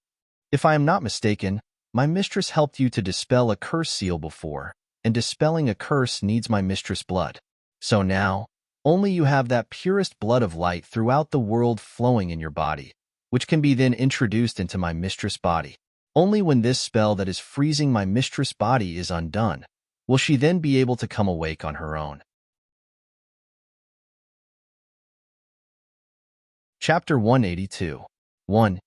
Speaker 1: If I am not mistaken, my mistress helped you to dispel a curse seal before, and dispelling a curse needs my mistress' blood. So now, only you have that purest blood of light throughout the world flowing in your body, which can be then introduced into my mistress' body. Only when this spell that is freezing my mistress' body is undone, will she then be able to come awake on her own. Chapter 182. 1.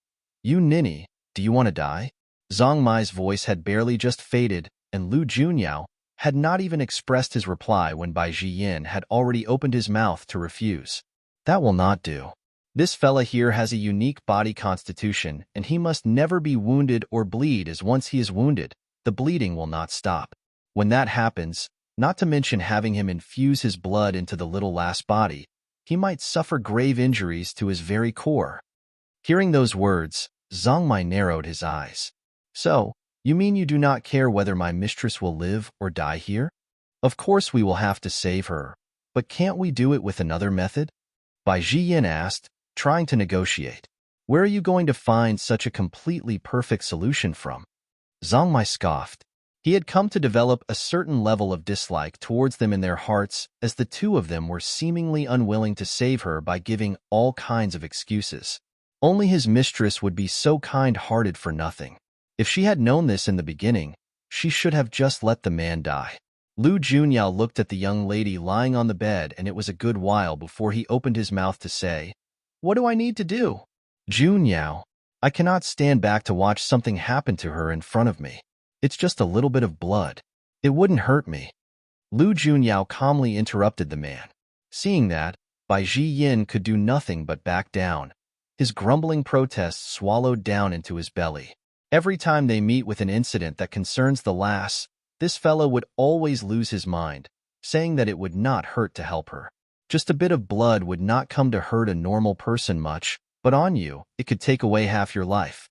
Speaker 1: You ninny, do you want to die? Zhang Mai's voice had barely just faded, and Lu Junyao had not even expressed his reply when Bai Jiyan had already opened his mouth to refuse. That will not do. This fella here has a unique body constitution, and he must never be wounded or bleed, as once he is wounded, the bleeding will not stop. When that happens, not to mention having him infuse his blood into the little lass body, he might suffer grave injuries to his very core. Hearing those words, Zhang Mai narrowed his eyes. So, you mean you do not care whether my mistress will live or die here? Of course we will have to save her, but can't we do it with another method? Bai Jiyan asked, trying to negotiate. Where are you going to find such a completely perfect solution from? Zhang Mai scoffed. He had come to develop a certain level of dislike towards them in their hearts, as the two of them were seemingly unwilling to save her by giving all kinds of excuses. Only his mistress would be so kind-hearted for nothing. If she had known this in the beginning, she should have just let the man die. Lu Junyao looked at the young lady lying on the bed, and it was a good while before he opened his mouth to say, "What do I need to do?" Junyao, I cannot stand back to watch something happen to her in front of me. It's just a little bit of blood. It wouldn't hurt me. Lu Junyao calmly interrupted the man. Seeing that, Bai Yin could do nothing but back down. His grumbling protests swallowed down into his belly. Every time they meet with an incident that concerns the lass, this fellow would always lose his mind, saying that it would not hurt to help her. Just a bit of blood would not come to hurt a normal person much, but on you, it could take away half your life.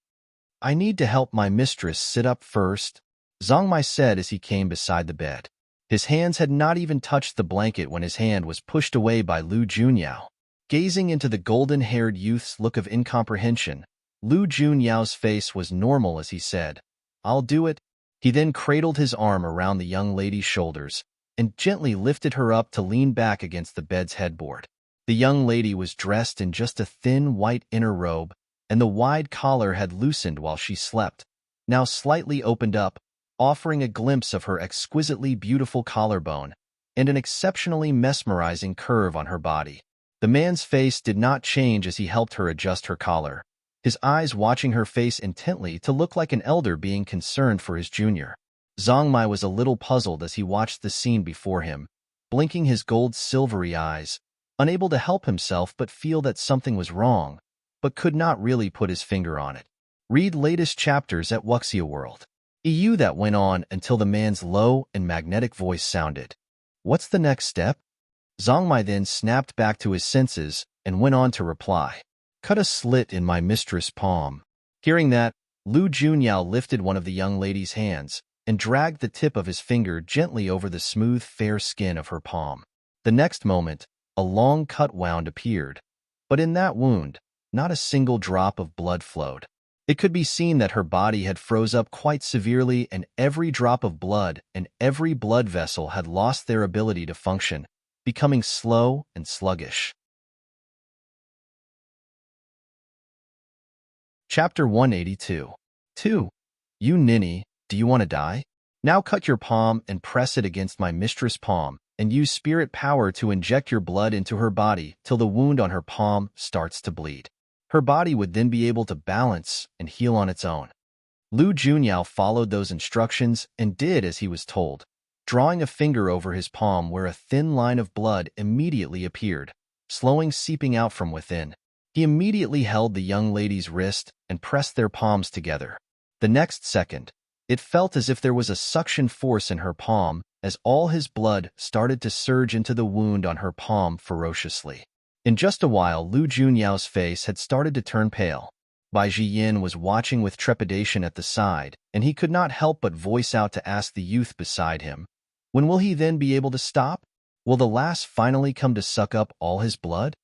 Speaker 1: I need to help my mistress sit up first, Zhang Mai said as he came beside the bed. His hands had not even touched the blanket when his hand was pushed away by Lu Junyao. Gazing into the golden-haired youth's look of incomprehension, Lu Junyao's face was normal as he said, "I'll do it." He then cradled his arm around the young lady's shoulders and gently lifted her up to lean back against the bed's headboard. The young lady was dressed in just a thin white inner robe, and the wide collar had loosened while she slept, now slightly opened up, offering a glimpse of her exquisitely beautiful collarbone and an exceptionally mesmerizing curve on her body. The man's face did not change as he helped her adjust her collar, his eyes watching her face intently to look like an elder being concerned for his junior. Zhang Mai was a little puzzled as he watched the scene before him, blinking his gold-silvery eyes, unable to help himself but feel that something was wrong, but could not really put his finger on it. Read latest chapters at Wuxia World. EU. That went on until the man's low and magnetic voice sounded. What's the next step? Zhang Mai then snapped back to his senses and went on to reply. Cut a slit in my mistress' palm. Hearing that, Lu Junyao lifted one of the young lady's hands and dragged the tip of his finger gently over the smooth, fair skin of her palm. The next moment, a long cut wound appeared, but in that wound, not a single drop of blood flowed. It could be seen that her body had froze up quite severely, and every drop of blood and every blood vessel had lost their ability to function, becoming slow and sluggish. Chapter 182. 2. You ninny, do you want to die? Now cut your palm and press it against my mistress' palm, and use spirit power to inject your blood into her body till the wound on her palm starts to bleed. Her body would then be able to balance and heal on its own. Lu Junyao followed those instructions and did as he was told, drawing a finger over his palm where a thin line of blood immediately appeared, slowly seeping out from within. He immediately held the young lady's wrist and pressed their palms together. The next second, it felt as if there was a suction force in her palm as all his blood started to surge into the wound on her palm ferociously. In just a while, Lu Junyao's face had started to turn pale. Bai Yin was watching with trepidation at the side, and he could not help but voice out to ask the youth beside him, when will he then be able to stop? Will the lass finally come to suck up all his blood?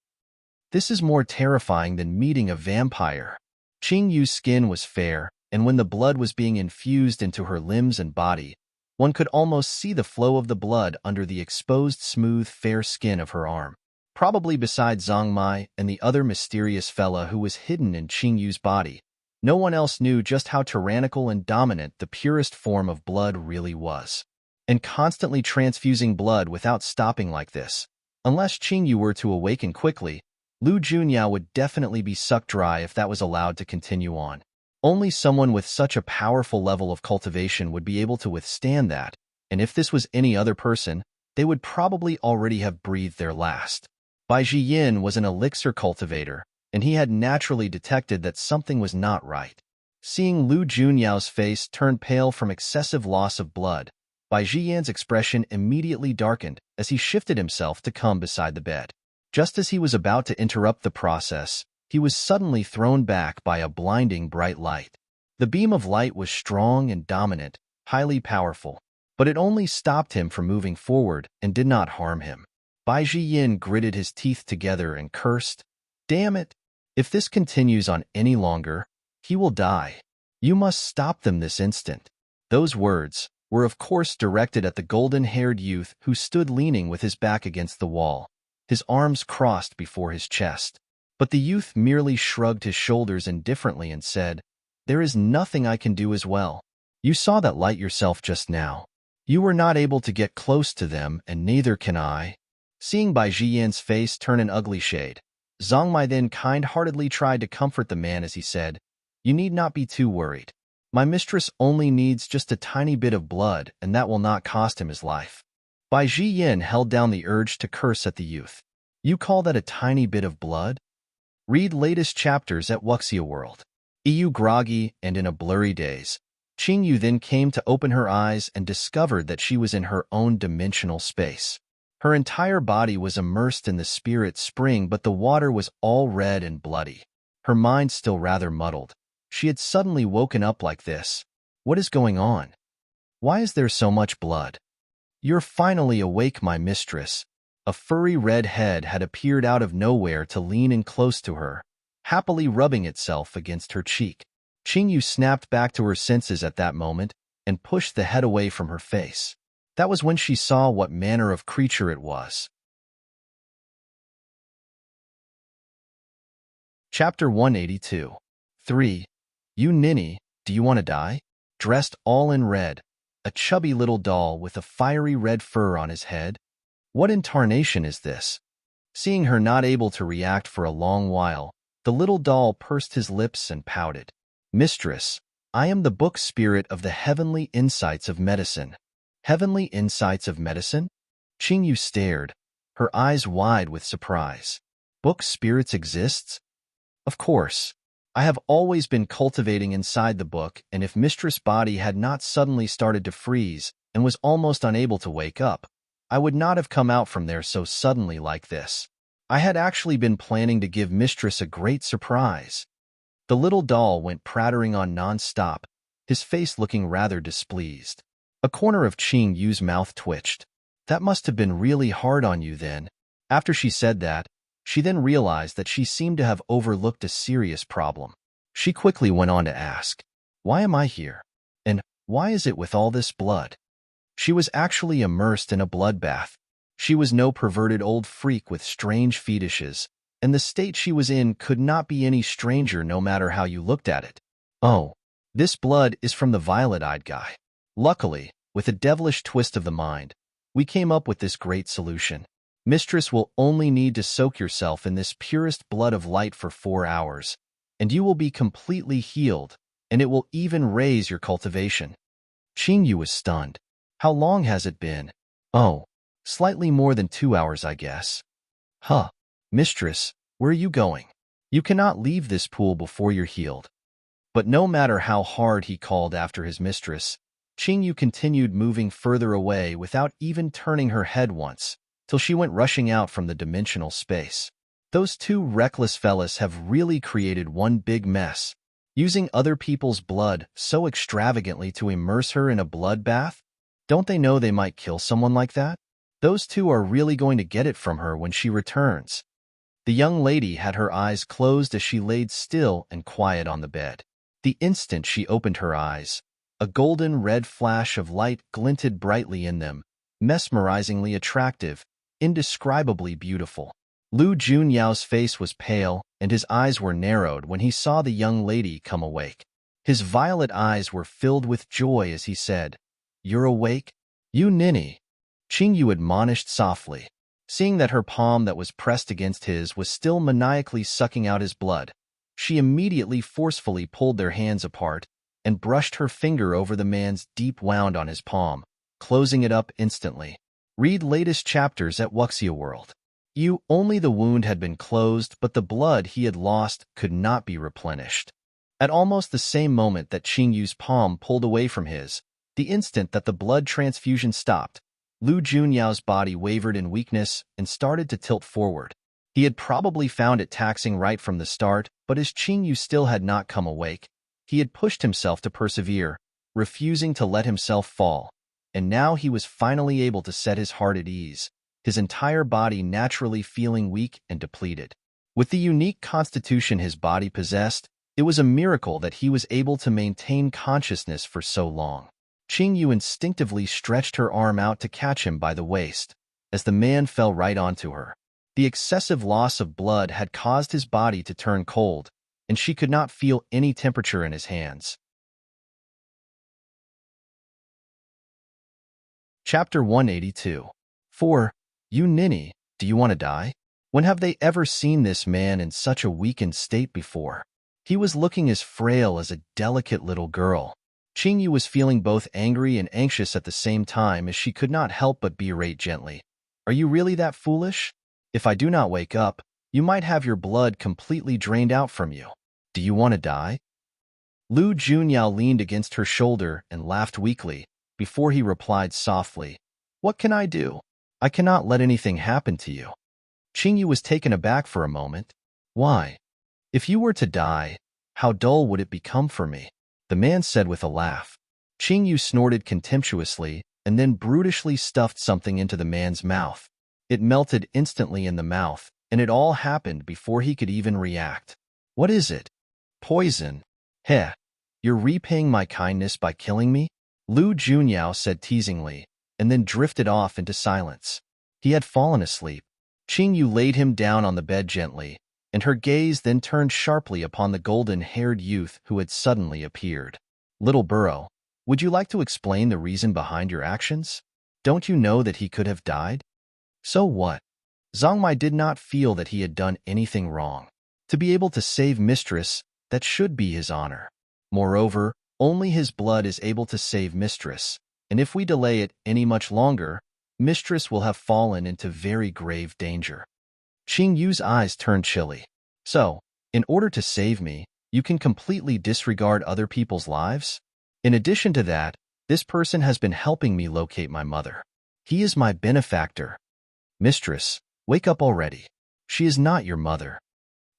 Speaker 1: This is more terrifying than meeting a vampire. Qing Yu's skin was fair, and when the blood was being infused into her limbs and body, one could almost see the flow of the blood under the exposed smooth, fair skin of her arm. Probably besides Zhang Mai and the other mysterious fella who was hidden in Qing Yu's body, no one else knew just how tyrannical and dominant the purest form of blood really was. And constantly transfusing blood without stopping like this, unless Qing Yu were to awaken quickly, Lu Junyao would definitely be sucked dry if that was allowed to continue on. Only someone with such a powerful level of cultivation would be able to withstand that, and if this was any other person, they would probably already have breathed their last. Bai Yin was an elixir cultivator, and he had naturally detected that something was not right. Seeing Lu Junyao's face turn pale from excessive loss of blood, Bai Yin's expression immediately darkened as he shifted himself to come beside the bed. Just as he was about to interrupt the process, he was suddenly thrown back by a blinding bright light. The beam of light was strong and dominant, highly powerful, but it only stopped him from moving forward and did not harm him. Bai Yin gritted his teeth together and cursed, "Damn it! If this continues on any longer, he will die. You must stop them this instant." Those words were of course directed at the golden-haired youth who stood leaning with his back against the wall, his arms crossed before his chest. But the youth merely shrugged his shoulders indifferently and said, "There is nothing I can do as well. You saw that light yourself just now. You were not able to get close to them, and neither can I." Seeing Bai Yin's face turn an ugly shade, Zhang Mai then kind-heartedly tried to comfort the man as he said, "You need not be too worried. My mistress only needs just a tiny bit of blood, and that will not cost him his life." Bai Yin held down the urge to curse at the youth. You call that a tiny bit of blood? Read latest chapters at Wuxia World. EU groggy and in a blurry daze, Qingyu then came to open her eyes and discovered that she was in her own dimensional space. Her entire body was immersed in the spirit spring, but the water was all red and bloody. Her mind still rather muddled. She had suddenly woken up like this. What is going on? Why is there so much blood? You're finally awake, my mistress. A furry red head had appeared out of nowhere to lean in close to her, happily rubbing itself against her cheek. Qingyu snapped back to her senses at that moment and pushed the head away from her face. That was when she saw what manner of creature it was. Chapter 182. 3. You ninny, do you want to die? Dressed all in red, a chubby little doll with a fiery red fur on his head. What in tarnation is this? Seeing her not able to react for a long while, the little doll pursed his lips and pouted. Mistress, I am the book spirit of the heavenly insights of medicine. Heavenly insights of medicine? Qingyu stared, her eyes wide with surprise. Book spirits exists? Of course. I have always been cultivating inside the book, and if Mistress Body had not suddenly started to freeze and was almost unable to wake up, I would not have come out from there so suddenly like this. I had actually been planning to give Mistress a great surprise. The little doll went prattering on non-stop, his face looking rather displeased. A corner of Qingyu's mouth twitched. That must have been really hard on you then. After she said that, she then realized that she seemed to have overlooked a serious problem. She quickly went on to ask, why am I here? And why is it with all this blood? She was actually immersed in a bloodbath. She was no perverted old freak with strange fetishes, and the state she was in could not be any stranger no matter how you looked at it. Oh, this blood is from the violet-eyed guy. Luckily, with a devilish twist of the mind, we came up with this great solution. Mistress will only need to soak yourself in this purest blood of light for 4 hours, and you will be completely healed, and it will even raise your cultivation. Qingyu was stunned. How long has it been? Oh, slightly more than 2 hours, I guess. Huh. Mistress, where are you going? You cannot leave this pool before you're healed. But no matter how hard he called after his mistress, Qingyu continued moving further away without even turning her head once, till she went rushing out from the dimensional space. Those two reckless fellas have really created one big mess, using other people's blood so extravagantly to immerse her in a bloodbath. Don't they know they might kill someone like that? Those two are really going to get it from her when she returns. The young lady had her eyes closed as she laid still and quiet on the bed. The instant she opened her eyes, a golden red flash of light glinted brightly in them, mesmerizingly attractive, indescribably beautiful. Lu Junyao's face was pale, and his eyes were narrowed when he saw the young lady come awake. His violet eyes were filled with joy as he said, "You're awake? You ninny." Qingyu admonished softly. Seeing that her palm that was pressed against his was still maniacally sucking out his blood, she immediately forcefully pulled their hands apart and brushed her finger over the man's deep wound on his palm, closing it up instantly. Read latest chapters at Wuxia World. Only the wound had been closed, but the blood he had lost could not be replenished. At almost the same moment that Qingyu's palm pulled away from his, the instant that the blood transfusion stopped, Lu Junyao's body wavered in weakness and started to tilt forward. He had probably found it taxing right from the start, but as Qingyu still had not come awake, he had pushed himself to persevere, refusing to let himself fall. And now he was finally able to set his heart at ease, his entire body naturally feeling weak and depleted. With the unique constitution his body possessed, it was a miracle that he was able to maintain consciousness for so long. Qingyu instinctively stretched her arm out to catch him by the waist, as the man fell right onto her. The excessive loss of blood had caused his body to turn cold, and she could not feel any temperature in his hands. Chapter 182. 4. You ninny, do you want to die? When have they ever seen this man in such a weakened state before? He was looking as frail as a delicate little girl. Qingyu was feeling both angry and anxious at the same time as she could not help but berate gently. Are you really that foolish? If I do not wake up, you might have your blood completely drained out from you. Do you want to die? Lu Junyao leaned against her shoulder and laughed weakly before he replied softly, What can I do? I cannot let anything happen to you. Qingyu was taken aback for a moment. Why? If you were to die, how dull would it become for me? The man said with a laugh. Qingyu snorted contemptuously and then brutishly stuffed something into the man's mouth. It melted instantly in the mouth, and it all happened before he could even react. What is it? Poison. Heh. You're repaying my kindness by killing me? Lu Junyao said teasingly, and then drifted off into silence. He had fallen asleep. Qingyu laid him down on the bed gently, and her gaze then turned sharply upon the golden-haired youth who had suddenly appeared. Little Burrow, would you like to explain the reason behind your actions? Don't you know that he could have died? So what? Zhongmai did not feel that he had done anything wrong. To be able to save Mistress, that should be his honor. Moreover, only his blood is able to save Mistress, and if we delay it any much longer, Mistress will have fallen into very grave danger. Qingyu's eyes turned chilly. So, in order to save me, you can completely disregard other people's lives? In addition to that, this person has been helping me locate my mother. He is my benefactor. Mistress, wake up already. She is not your mother.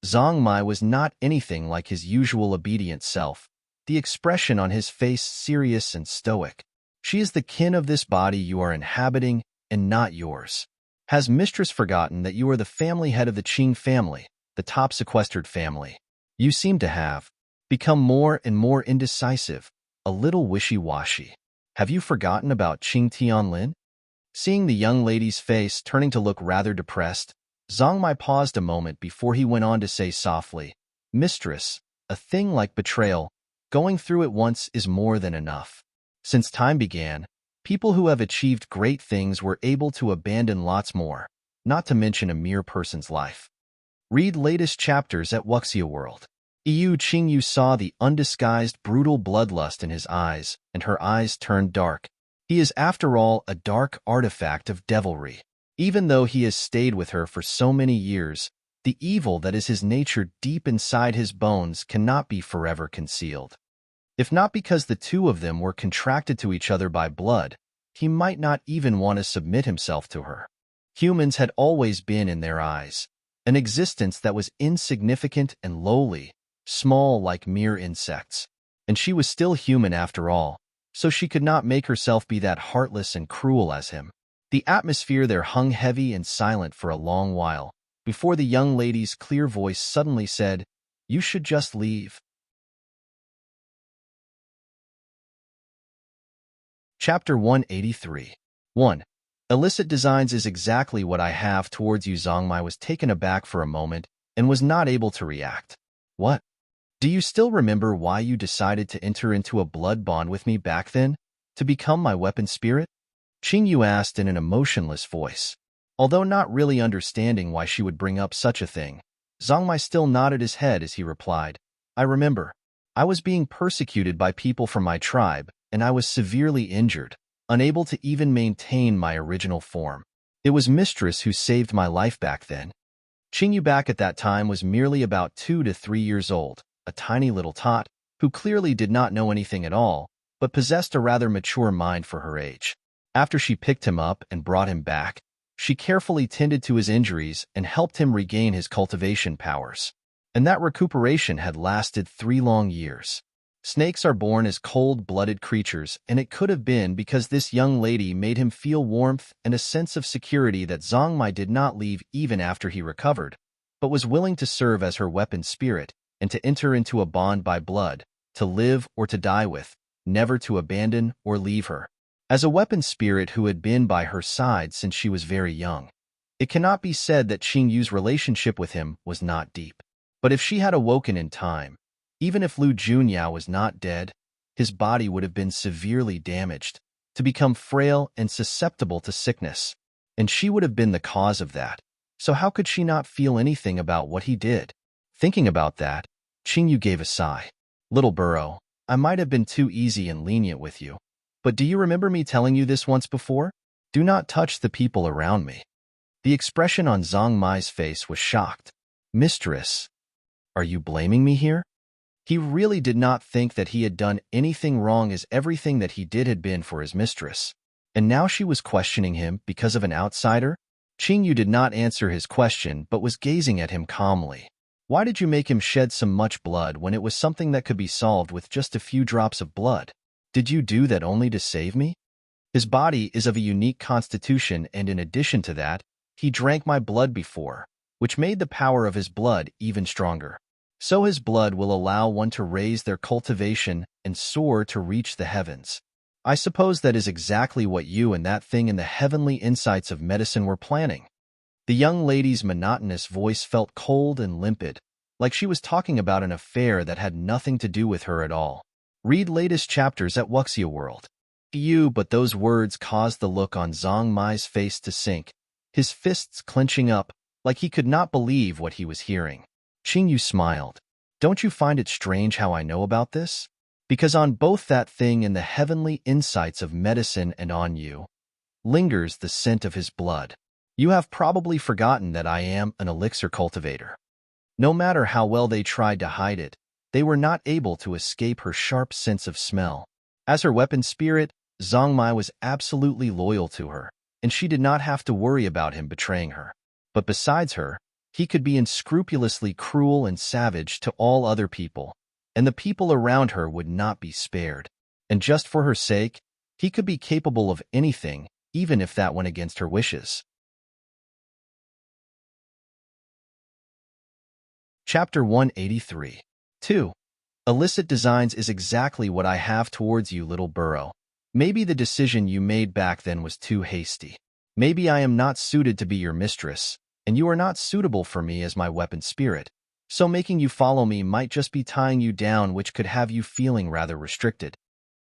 Speaker 1: Zhongmai was not anything like his usual obedient self, the expression on his face serious and stoic. She is the kin of this body you are inhabiting and not yours. Has Mistress forgotten that you are the family head of the Qing family, the top sequestered family? You seem to have become more and more indecisive, a little wishy-washy. Have you forgotten about Qing Tianlin? Seeing the young lady's face turning to look rather depressed, Zhongmai paused a moment before he went on to say softly, Mistress, a thing like betrayal, going through it once is more than enough. Since time began, people who have achieved great things were able to abandon lots more, not to mention a mere person's life. Read latest chapters at Wuxia World. Qingyu saw the undisguised brutal bloodlust in his eyes, and her eyes turned dark. He is after all a dark artifact of devilry. Even though he has stayed with her for so many years, the evil that is his nature deep inside his bones cannot be forever concealed. If not because the two of them were contracted to each other by blood, he might not even want to submit himself to her. Humans had always been in their eyes, an existence that was insignificant and lowly, small like mere insects. And she was still human after all, so she could not make herself be that heartless and cruel as him. The atmosphere there hung heavy and silent for a long while, before the young lady's clear voice suddenly said, You should just leave. Chapter 183. 1. Illicit designs is exactly what I have towards you. Zhongmai was taken aback for a moment and was not able to react. What? Do you still remember why you decided to enter into a blood bond with me back then? To become my weapon spirit? Qingyu asked in an emotionless voice. Although not really understanding why she would bring up such a thing, Zhongmai still nodded his head as he replied, I remember. I was being persecuted by people from my tribe, and I was severely injured, unable to even maintain my original form. It was Mistress who saved my life back then. Qingyu back at that time was merely about 2 to 3 years old, a tiny little tot, who clearly did not know anything at all, but possessed a rather mature mind for her age. After she picked him up and brought him back, she carefully tended to his injuries and helped him regain his cultivation powers. And that recuperation had lasted 3 long years. Snakes are born as cold-blooded creatures, and it could have been because this young lady made him feel warmth and a sense of security that Zhongmai did not leave even after he recovered, but was willing to serve as her weapon spirit and to enter into a bond by blood, to live or to die with, never to abandon or leave her. As a weapon spirit who had been by her side since she was very young, it cannot be said that Qingyu's relationship with him was not deep. But if she had awoken in time, even if Lu Junyao was not dead, his body would have been severely damaged, to become frail and susceptible to sickness, and she would have been the cause of that. So how could she not feel anything about what he did? Thinking about that, Qingyu gave a sigh. Little Burrow, I might have been too easy and lenient with you. But do you remember me telling you this once before? Do not touch the people around me. The expression on Zhang Mai's face was shocked. Mistress, are you blaming me here? He really did not think that he had done anything wrong, as everything that he did had been for his mistress. And now she was questioning him because of an outsider? Qingyu did not answer his question but was gazing at him calmly. Why did you make him shed so much blood when it was something that could be solved with just a few drops of blood? Did you do that only to save me? His body is of a unique constitution, and in addition to that, he drank my blood before, which made the power of his blood even stronger. So his blood will allow one to raise their cultivation and soar to reach the heavens. I suppose that is exactly what you and that thing in the heavenly insights of medicine were planning. The young lady's monotonous voice felt cold and limpid, like she was talking about an affair that had nothing to do with her at all. Read latest chapters at Wuxia World. But those words caused the look on Zhang Mai's face to sink, his fists clenching up, like he could not believe what he was hearing. Qingyu smiled. Don't you find it strange how I know about this? Because on both that thing and the heavenly insights of medicine and on you lingers the scent of his blood. You have probably forgotten that I am an elixir cultivator. No matter how well they tried to hide it, they were not able to escape her sharp sense of smell. As her weapon spirit, Zhang Mai was absolutely loyal to her, and she did not have to worry about him betraying her. But besides her, he could be unscrupulously cruel and savage to all other people, and the people around her would not be spared. And just for her sake, he could be capable of anything, even if that went against her wishes. Chapter 183. 2. Illicit designs is exactly what I have towards you, little burrow. Maybe the decision you made back then was too hasty. Maybe I am not suited to be your mistress, and you are not suitable for me as my weapon spirit. So making you follow me might just be tying you down, which could have you feeling rather restricted.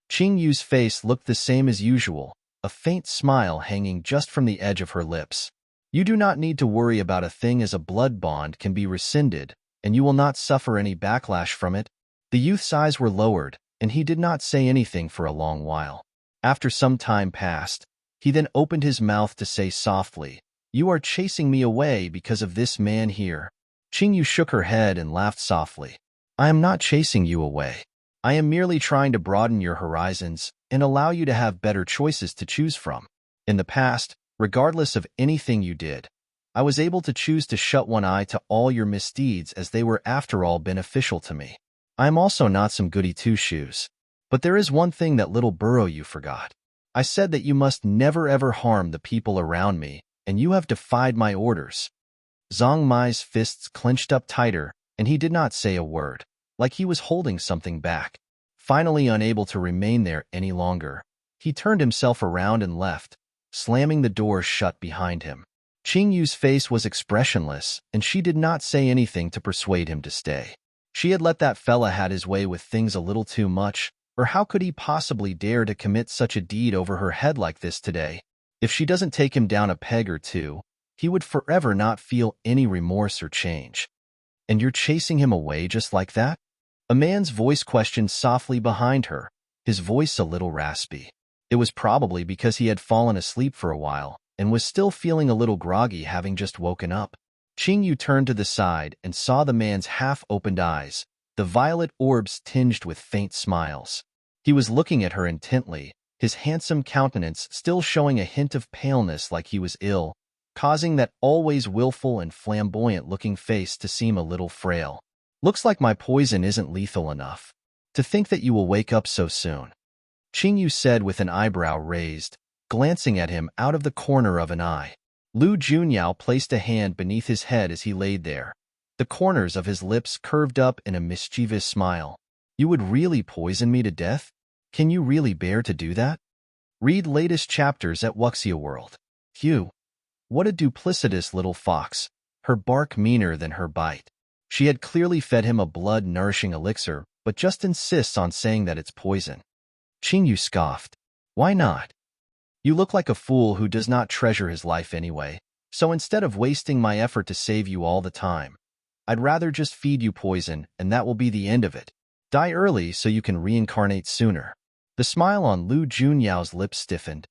Speaker 1: Qingyu's face looked the same as usual, a faint smile hanging just from the edge of her lips. You do not need to worry about a thing, as a blood bond can be rescinded, and you will not suffer any backlash from it. The youth's eyes were lowered, and he did not say anything for a long while. After some time passed, he then opened his mouth to say softly, You are chasing me away because of this man here. Qingyu shook her head and laughed softly. I am not chasing you away. I am merely trying to broaden your horizons and allow you to have better choices to choose from. In the past, regardless of anything you did, I was able to choose to shut one eye to all your misdeeds, as they were after all beneficial to me. I am also not some goody two-shoes. But there is one thing, that little burrow, you forgot. I said that you must never ever harm the people around me, and you have defied my orders. Zhang Mai's fists clenched up tighter, and he did not say a word, like he was holding something back. Finally, unable to remain there any longer, he turned himself around and left, slamming the door shut behind him. Qingyu's face was expressionless, and she did not say anything to persuade him to stay. She had let that fella had his way with things a little too much, or how could he possibly dare to commit such a deed over her head like this today? If she doesn't take him down a peg or two, he would forever not feel any remorse or change. And you're chasing him away just like that? A man's voice questioned softly behind her, his voice a little raspy. It was probably because he had fallen asleep for a while and was still feeling a little groggy, having just woken up. Qingyu turned to the side and saw the man's half-opened eyes, the violet orbs tinged with faint smiles. He was looking at her intently, his handsome countenance still showing a hint of paleness, like he was ill, causing that always willful and flamboyant-looking face to seem a little frail. Looks like my poison isn't lethal enough. To think that you will wake up so soon, Qingyu said with an eyebrow raised, glancing at him out of the corner of an eye. Lu Junyao placed a hand beneath his head as he laid there. The corners of his lips curved up in a mischievous smile. You would really poison me to death? Can you really bear to do that? Read latest chapters at Wuxia World. Phew. What a duplicitous little fox, her bark meaner than her bite. She had clearly fed him a blood-nourishing elixir, but just insists on saying that it's poison. Qingyu scoffed. Why not? You look like a fool who does not treasure his life anyway, so instead of wasting my effort to save you all the time, I'd rather just feed you poison, and that will be the end of it. Die early so you can reincarnate sooner. The smile on Lu Junyao's lips stiffened.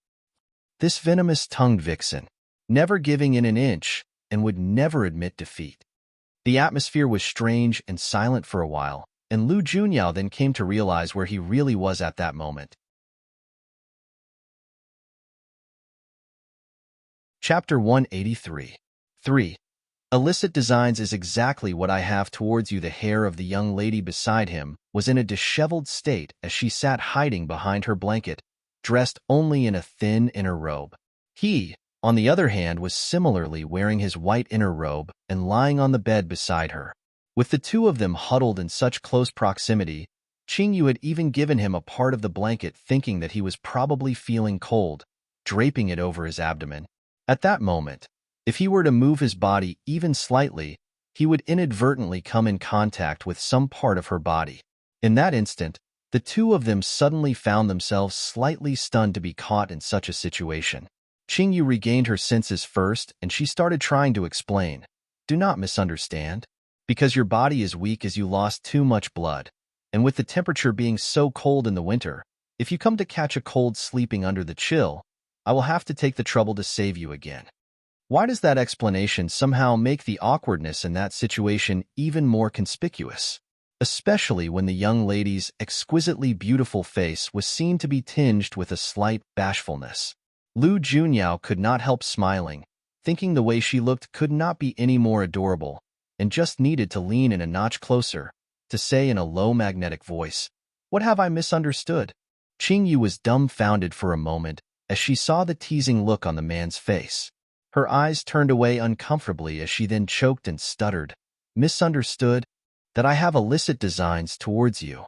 Speaker 1: This venomous-tongued vixen, never giving in an inch, and would never admit defeat. The atmosphere was strange and silent for a while, and Lu Junyao then came to realize where he really was at that moment. Chapter 183. 3. Illicit designs is exactly what I have towards you. The hair of the young lady beside him was in a disheveled state as she sat hiding behind her blanket, dressed only in a thin inner robe. He, on the other hand, was similarly wearing his white inner robe and lying on the bed beside her. With the two of them huddled in such close proximity, Qingyu had even given him a part of the blanket, thinking that he was probably feeling cold, draping it over his abdomen. At that moment, if he were to move his body even slightly, he would inadvertently come in contact with some part of her body. In that instant, the two of them suddenly found themselves slightly stunned to be caught in such a situation. Qingyu regained her senses first, and she started trying to explain. Do not misunderstand. Because your body is weak as you lost too much blood, and with the temperature being so cold in the winter, if you come to catch a cold sleeping under the chill, I will have to take the trouble to save you again. Why does that explanation somehow make the awkwardness in that situation even more conspicuous? Especially when the young lady's exquisitely beautiful face was seen to be tinged with a slight bashfulness. Lu Junyao could not help smiling, thinking the way she looked could not be any more adorable, and just needed to lean in a notch closer, to say in a low magnetic voice, "What have I misunderstood?" Qingyu was dumbfounded for a moment as she saw the teasing look on the man's face. Her eyes turned away uncomfortably as she then choked and stuttered, "Misunderstood? That I have illicit designs towards you."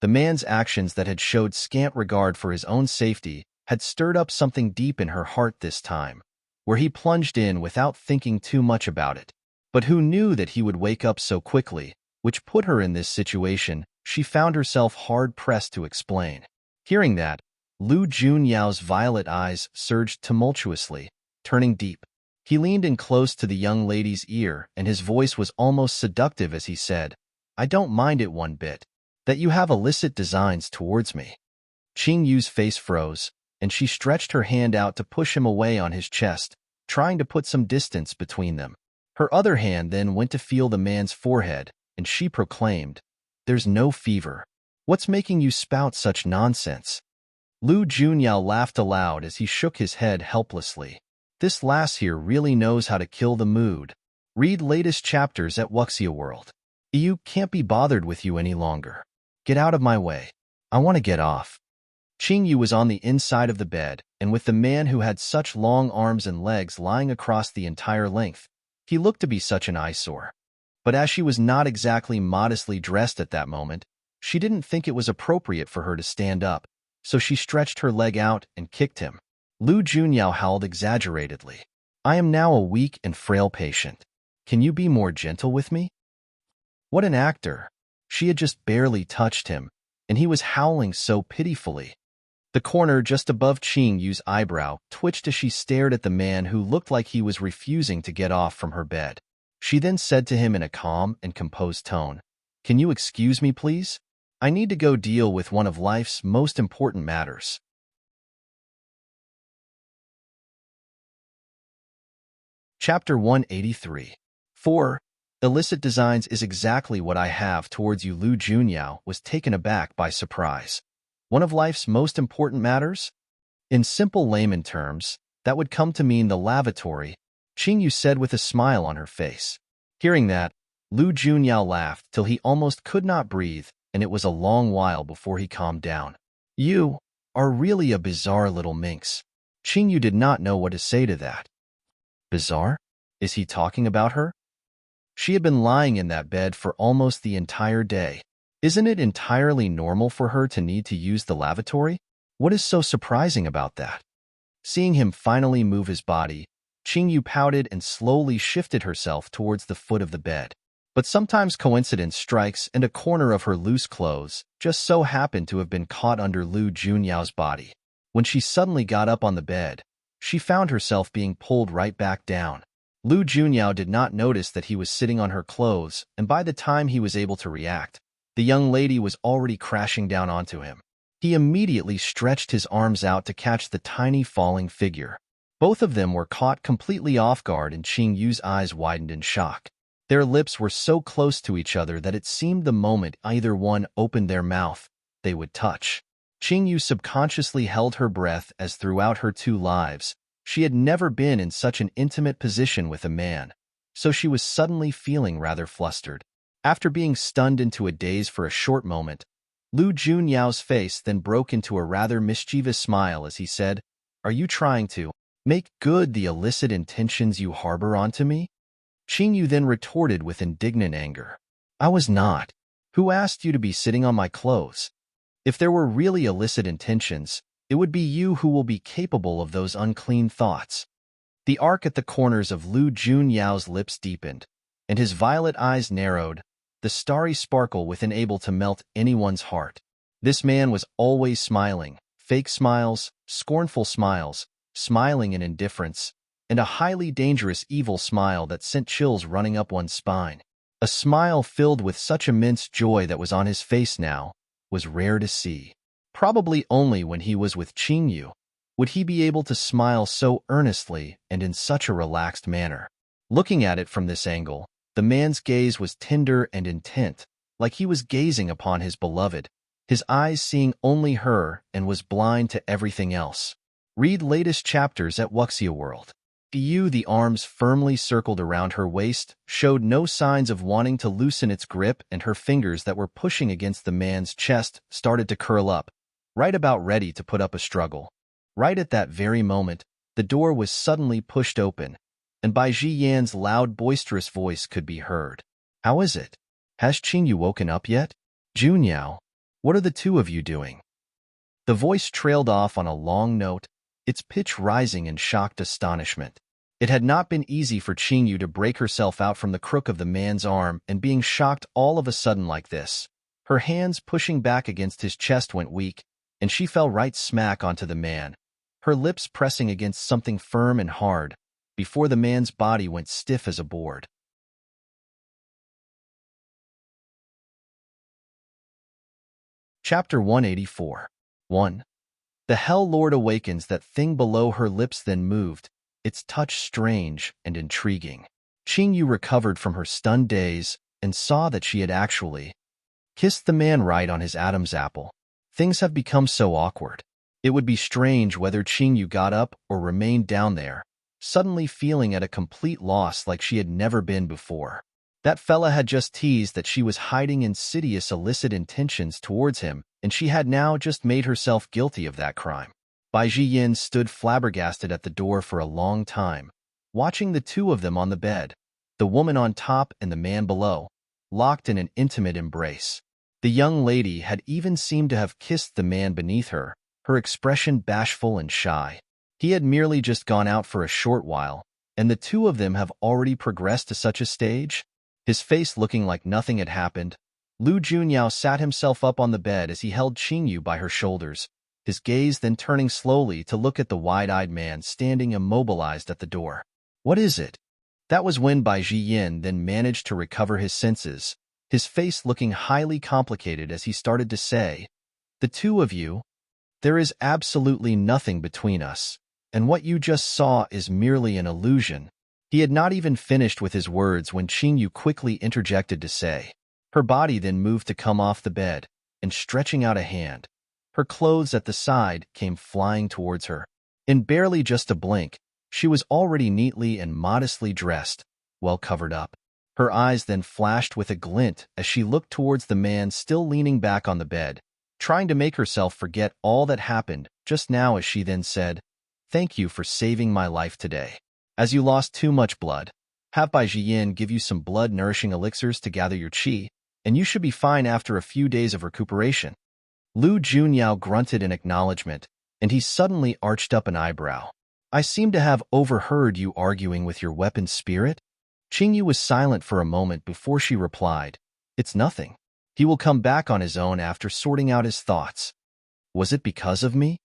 Speaker 1: The man's actions that had showed scant regard for his own safety had stirred up something deep in her heart this time, where he plunged in without thinking too much about it. But who knew that he would wake up so quickly, which put her in this situation? She found herself hard-pressed to explain. Hearing that, Lu Junyao's violet eyes surged tumultuously, turning deep. He leaned in close to the young lady's ear, and his voice was almost seductive as he said, "I don't mind it one bit, that you have illicit designs towards me." Qingyu's face froze, and she stretched her hand out to push him away on his chest, trying to put some distance between them. Her other hand then went to feel the man's forehead, and she proclaimed, "There's no fever. What's making you spout such nonsense?" Lu Junyao laughed aloud as he shook his head helplessly. This lass here really knows how to kill the mood. Read latest chapters at Wuxia World. You can't be bothered with you any longer. Get out of my way. I want to get off. Qingyu was on the inside of the bed, and with the man who had such long arms and legs lying across the entire length, he looked to be such an eyesore. But as she was not exactly modestly dressed at that moment, she didn't think it was appropriate for her to stand up, so she stretched her leg out and kicked him. Lu Junyao howled exaggeratedly. "I am now a weak and frail patient. Can you be more gentle with me?" What an actor! She had just barely touched him, and he was howling so pitifully. The corner just above Qingyu's eyebrow twitched as she stared at the man who looked like he was refusing to get off from her bed. She then said to him in a calm and composed tone, "Can you excuse me, please? I need to go deal with one of life's most important matters." Chapter 183. 4. Illicit designs is exactly what I have towards you. Lu Junyao was taken aback by surprise. One of life's most important matters? In simple layman terms, that would come to mean the lavatory, Qingyu said with a smile on her face. Hearing that, Lu Junyao laughed till he almost could not breathe, and it was a long while before he calmed down. "You are really a bizarre little minx." Qingyu did not know what to say to that. Bizarre? Is he talking about her? She had been lying in that bed for almost the entire day. Isn't it entirely normal for her to need to use the lavatory? What is so surprising about that? Seeing him finally move his body, Qingyu pouted and slowly shifted herself towards the foot of the bed. But sometimes coincidence strikes, and a corner of her loose clothes just so happened to have been caught under Lu Junyao's body. When she suddenly got up on the bed, she found herself being pulled right back down. Lu Junyao did not notice that he was sitting on her clothes, and by the time he was able to react, The young lady was already crashing down onto him. He immediately stretched his arms out to catch the tiny falling figure. Both of them were caught completely off guard, and Qing Yu's eyes widened in shock. Their lips were so close to each other that it seemed the moment either one opened their mouth, they would touch. Qing Yu subconsciously held her breath as throughout her 2 lives, she had never been in such an intimate position with a man, so she was suddenly feeling rather flustered. After being stunned into a daze for a short moment, Lu Junyao's face then broke into a rather mischievous smile as he said, "Are you trying to make good the illicit intentions you harbor onto me?" Qing Yu then retorted with indignant anger. "I was not. Who asked you to be sitting on my clothes? If there were really illicit intentions, it would be you who will be capable of those unclean thoughts." The arc at the corners of Lu Junyao's lips deepened, and his violet eyes narrowed, the starry sparkle within able to melt anyone's heart. This man was always smiling, fake smiles, scornful smiles, smiling in indifference, and a highly dangerous evil smile that sent chills running up one's spine. A smile filled with such immense joy that was on his face now was rare to see. Probably only when he was with Qing Yu would he be able to smile so earnestly and in such a relaxed manner. Looking at it from this angle, the man's gaze was tender and intent, like he was gazing upon his beloved, his eyes seeing only her and was blind to everything else. Read latest chapters at Wuxia World. Yu, the arms firmly circled around her waist, showed no signs of wanting to loosen its grip, and her fingers that were pushing against the man's chest started to curl up, right about ready to put up a struggle. Right at that very moment, the door was suddenly pushed open, and Bai Jiyan's loud, boisterous voice could be heard. "How is it? Has Qing Yu woken up yet? Junyao, what are the 2 of you doing?" The voice trailed off on a long note, its pitch rising in shocked astonishment. It had not been easy for Qing Yu to break herself out from the crook of the man's arm and being shocked all of a sudden like this. Her hands pushing back against his chest went weak, and she fell right smack onto the man, her lips pressing against something firm and hard, before the man's body went stiff as a board. Chapter 184. 1. The Hell Lord awakens. That thing below her lips then moved, its touch strange and intriguing. Qing Yu recovered from her stunned daze and saw that she had actually kissed the man right on his Adam's apple. Things have become so awkward. It would be strange whether Qing Yu got up or remained down there, suddenly feeling at a complete loss like she had never been before. That fella had just teased that she was hiding insidious illicit intentions towards him, and she had now just made herself guilty of that crime. Bai Jiyan stood flabbergasted at the door for a long time, watching the 2 of them on the bed, the woman on top and the man below, locked in an intimate embrace. The young lady had even seemed to have kissed the man beneath her, her expression bashful and shy. He had merely just gone out for a short while, and the 2 of them have already progressed to such a stage? His face looking like nothing had happened, Lu Junyao sat himself up on the bed as he held Qing Yu by her shoulders, his gaze then turning slowly to look at the wide-eyed man standing immobilized at the door. "What is it?" That was when Bai Jiyan then managed to recover his senses, his face looking highly complicated as he started to say, "The 2 of you, there is absolutely nothing between us, and what you just saw is merely an illusion." He had not even finished with his words when Qing Yu quickly interjected to say. Her body then moved to come off the bed, and stretching out a hand, her clothes at the side came flying towards her. In barely just a blink, she was already neatly and modestly dressed, well covered up. Her eyes then flashed with a glint as she looked towards the man still leaning back on the bed, trying to make herself forget all that happened just now as she then said, "Thank you for saving my life today. As you lost too much blood, have Bai Jiyan give you some blood-nourishing elixirs to gather your qi, and you should be fine after a few days of recuperation." Lu Junyao grunted in acknowledgement, and he suddenly arched up an eyebrow. "I seem to have overheard you arguing with your weapon spirit?" Qing Yu was silent for a moment before she replied, "It's nothing. He will come back on his own after sorting out his thoughts." "Was it because of me?"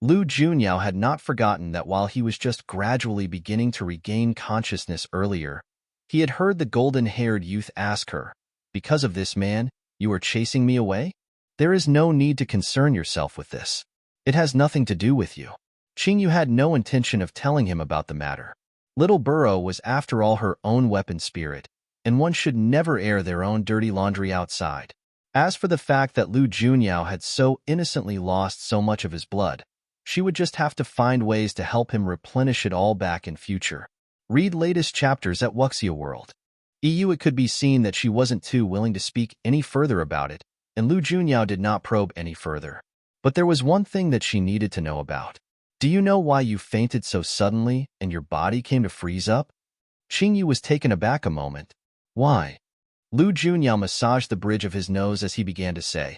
Speaker 1: Lu Junyao had not forgotten that while he was just gradually beginning to regain consciousness earlier, he had heard the golden-haired youth ask her, "Because of this man, You are chasing me away? There is no need to concern yourself with this. It has nothing to do with you. Qingyu had no intention of telling him about the matter. Little Burrow was after all her own weapon spirit, and one should never air their own dirty laundry outside. As for the fact that Lu Junyao had so innocently lost so much of his blood, she would just have to find ways to help him replenish it all back in future. Read latest chapters at Wuxia World. It could be seen that she wasn't too willing to speak any further about it, and Lu Junyao did not probe any further. But there was one thing that she needed to know about. Do you know why you fainted so suddenly and your body came to freeze up? Qingyu was taken aback a moment. Why? Lu Junyao massaged the bridge of his nose as he began to say,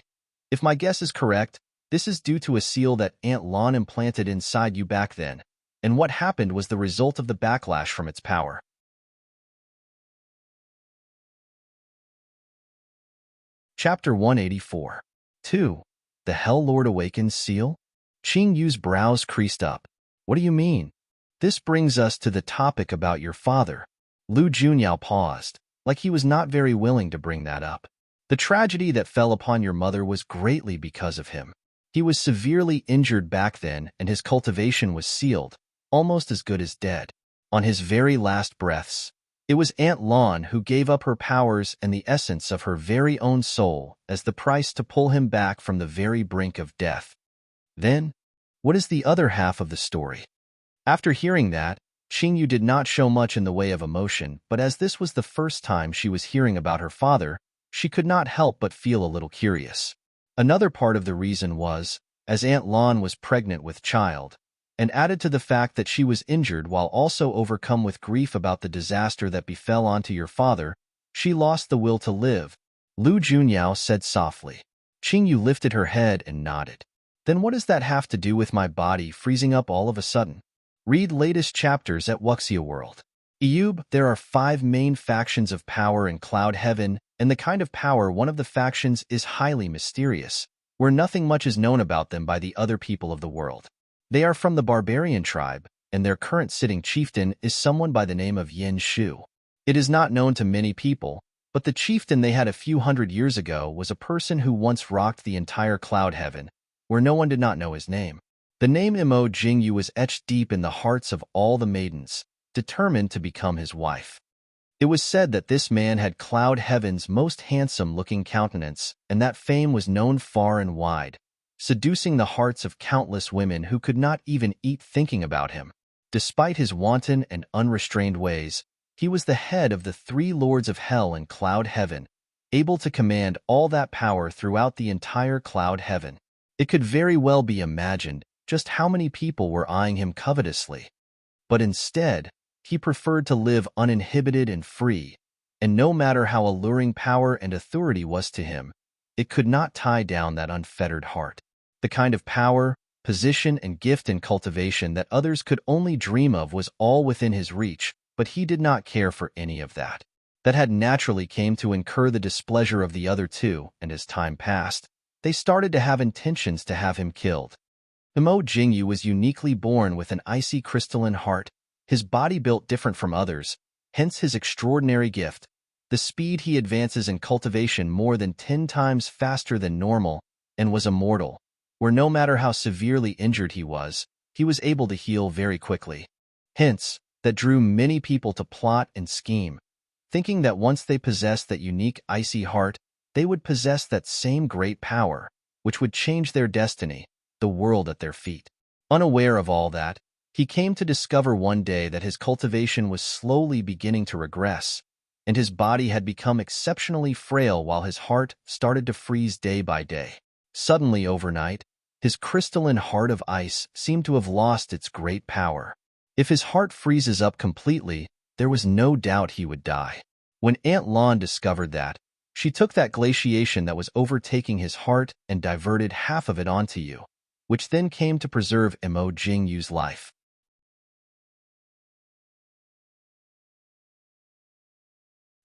Speaker 1: if my guess is correct, this is due to a seal that Aunt Lon implanted inside you back then, and what happened was the result of the backlash from its power. Chapter 184. 2. The Hell Lord Awakens Seal? Qingyu's brows creased up. What do you mean? This brings us to the topic about your father. Lu Junyao paused, like he was not very willing to bring that up. The tragedy that fell upon your mother was greatly because of him. He was severely injured back then and his cultivation was sealed, almost as good as dead. On his very last breaths, it was Aunt Lon who gave up her powers and the essence of her very own soul as the price to pull him back from the very brink of death. Then, what is the other half of the story? After hearing that, Qingyu did not show much in the way of emotion, but as this was the first time she was hearing about her father, she could not help but feel a little curious. Another part of the reason was, as Aunt Lon was pregnant with child, and added to the fact that she was injured while also overcome with grief about the disaster that befell onto your father, she lost the will to live, Lu Junyao said softly. Qingyu lifted her head and nodded. Then what does that have to do with my body freezing up all of a sudden? Read latest chapters at Wuxia World. There are 5 main factions of power in Cloud Heaven, and the kind of power one of the factions is highly mysterious, where nothing much is known about them by the other people of the world. They are from the barbarian tribe, and their current sitting chieftain is someone by the name of Yin Shu. It is not known to many people, but the chieftain they had a few hundred years ago was a person who once rocked the entire Cloud Heaven, where no one did not know his name. The name Imo Jingyu was etched deep in the hearts of all the maidens, determined to become his wife. It was said that this man had Cloud Heaven's most handsome-looking countenance, and that fame was known far and wide, seducing the hearts of countless women who could not even eat thinking about him. Despite his wanton and unrestrained ways, he was the head of the 3 lords of hell in Cloud Heaven, able to command all that power throughout the entire Cloud Heaven. It could very well be imagined just how many people were eyeing him covetously. But instead, he preferred to live uninhibited and free, and no matter how alluring power and authority was to him, it could not tie down that unfettered heart. The kind of power, position, and gift in cultivation that others could only dream of was all within his reach, but he did not care for any of that. That had naturally came to incur the displeasure of the other 2, and as time passed, they started to have intentions to have him killed. Imo Jingyu was uniquely born with an icy crystalline heart, his body built different from others, hence his extraordinary gift. The speed he advances in cultivation more than 10 times faster than normal, and was immortal, where no matter how severely injured he was able to heal very quickly. Hence, that drew many people to plot and scheme, thinking that once they possessed that unique icy heart, they would possess that same great power, which would change their destiny, the world at their feet. Unaware of all that, he came to discover one day that his cultivation was slowly beginning to regress, and his body had become exceptionally frail while his heart started to freeze day by day. Suddenly overnight, his crystalline heart of ice seemed to have lost its great power. If his heart freezes up completely, there was no doubt he would die. When Aunt Lon discovered that, she took that glaciation that was overtaking his heart and diverted half of it onto you, which then came to preserve Imo Jingyu's life.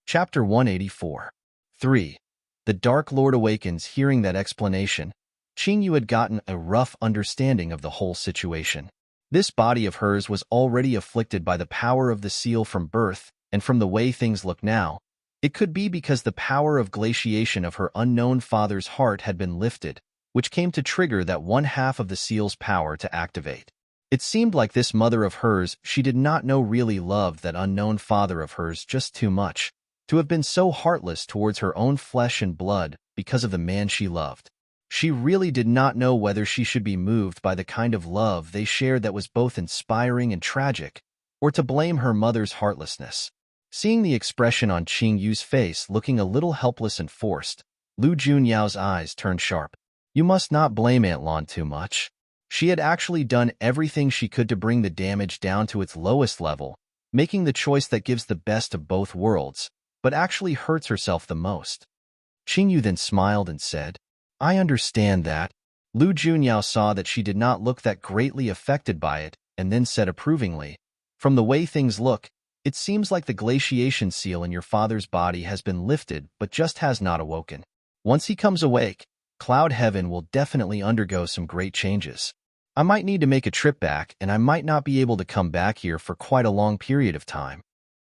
Speaker 1: Chapter 184. 3. The Dark Lord Awakens. Hearing that explanation, Qingyu had gotten a rough understanding of the whole situation. This body of hers was already afflicted by the power of the seal from birth, and from the way things look now, It could be because the power of glaciation of her unknown father's heart had been lifted, which came to trigger that one half of the seal's power to activate. It seemed like this mother of hers she did not know really loved that unknown father of hers just too much, to have been so heartless towards her own flesh and blood because of the man she loved. She really did not know whether she should be moved by the kind of love they shared that was both inspiring and tragic, or to blame her mother's heartlessness. Seeing the expression on Qing Yu's face looking a little helpless and forced, Lu Junyao's eyes turned sharp. You must not blame Aunt Lan too much. She had actually done everything she could to bring the damage down to its lowest level, making the choice that gives the best of both worlds, but actually hurts herself the most. Qing Yu then smiled and said, I understand that. Lu Junyao saw that she did not look that greatly affected by it, and then said approvingly, From the way things look, it seems like the glaciation seal in your father's body has been lifted but just has not awoken. Once he comes awake, Cloud Heaven will definitely undergo some great changes. I might need to make a trip back, and I might not be able to come back here for quite a long period of time.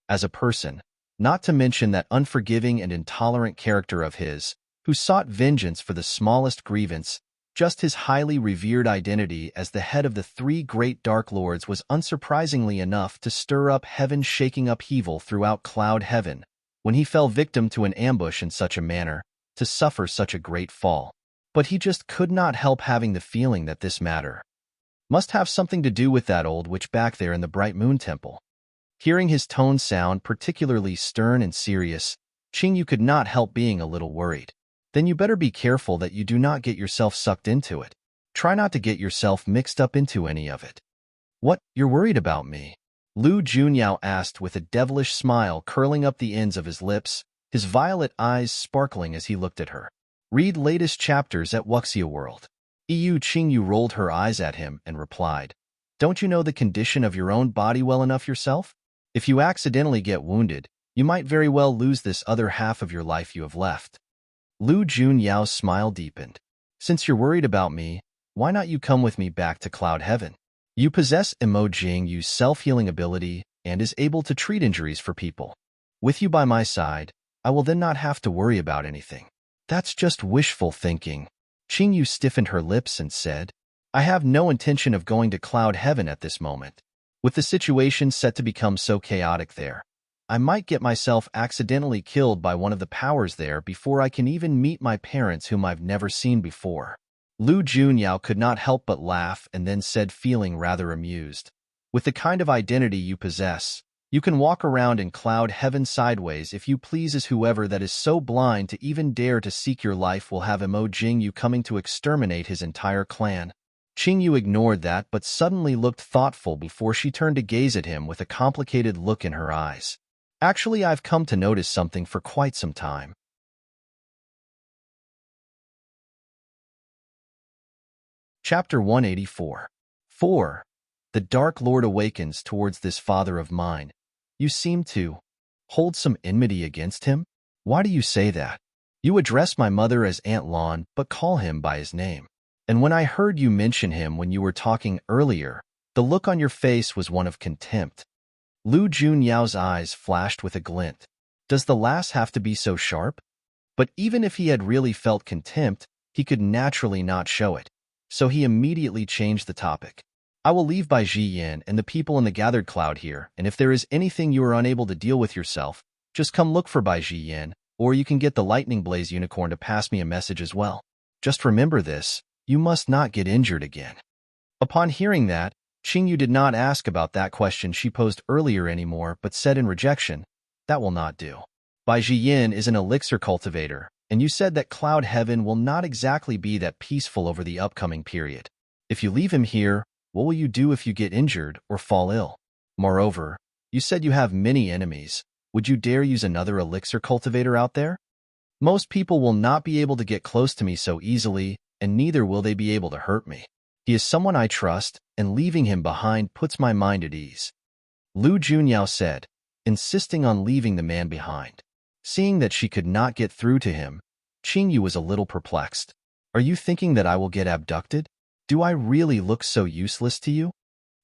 Speaker 1: As a person, not to mention that unforgiving and intolerant character of his, who sought vengeance for the smallest grievance, just his highly revered identity as the head of the three great Dark Lords was unsurprisingly enough to stir up heaven-shaking upheaval throughout Cloud Heaven, when he fell victim to an ambush in such a manner, to suffer such a great fall. But he just could not help having the feeling that this matter must have something to do with that old witch back there in the Bright Moon Temple. Hearing his tone sound particularly stern and serious, Qing Yu could not help being a little worried. Then you better be careful that you do not get yourself sucked into it. Try not to get yourself mixed up into any of it. What, you're worried about me? Lu Junyao asked with a devilish smile curling up the ends of his lips, his violet eyes sparkling as he looked at her. Read latest chapters at Wuxia World. Qing Yu rolled her eyes at him and replied, Don't you know the condition of your own body well enough yourself? If you accidentally get wounded, you might very well lose this other half of your life you have left. Lu Junyao's smile deepened. Since you're worried about me, why not you come with me back to Cloud Heaven? You possess Jing Yu's self-healing ability and is able to treat injuries for people. With you by my side, I will then not have to worry about anything. That's just wishful thinking. Qing Yu stiffened her lips and said, I have no intention of going to Cloud Heaven at this moment. With the situation set to become so chaotic there, I might get myself accidentally killed by one of the powers there before I can even meet my parents whom I've never seen before. Lu Junyao could not help but laugh and then said, feeling rather amused, With the kind of identity you possess, you can walk around in Cloud Heaven sideways if you please, as whoever that is so blind to even dare to seek your life will have Jing Yu coming to exterminate his entire clan. Qing Yu ignored that but suddenly looked thoughtful before she turned to gaze at him with a complicated look in her eyes. Actually, I've come to notice something for quite some time. Chapter 184. 4. The Dark Lord awakens towards this father of mine. You seem to hold some enmity against him? Why do you say that? You address my mother as Aunt Lan, but call him by his name. And when I heard you mention him when you were talking earlier, the look on your face was one of contempt. Lu Junyao's eyes flashed with a glint. Does the lass have to be so sharp? But even if he had really felt contempt, he could naturally not show it. So he immediately changed the topic. I will leave Bai Jiyan and the people in the gathered cloud here, and if there is anything you are unable to deal with yourself, just come look for Bai Jiyan, or you can get the Lightning Blaze Unicorn to pass me a message as well. Just remember this, you must not get injured again. Upon hearing that, Qing Yu did not ask about that question she posed earlier anymore, but said in rejection, That will not do. Bai Jiyan is an elixir cultivator, and you said that Cloud Heaven will not exactly be that peaceful over the upcoming period. If you leave him here, what will you do if you get injured or fall ill? Moreover, you said you have many enemies. Would you dare use another elixir cultivator out there? Most people will not be able to get close to me so easily, and neither will they be able to hurt me. He is someone I trust, and leaving him behind puts my mind at ease. Lu Junyao said, insisting on leaving the man behind. Seeing that she could not get through to him, Qing Yu was a little perplexed. Are you thinking that I will get abducted? Do I really look so useless to you?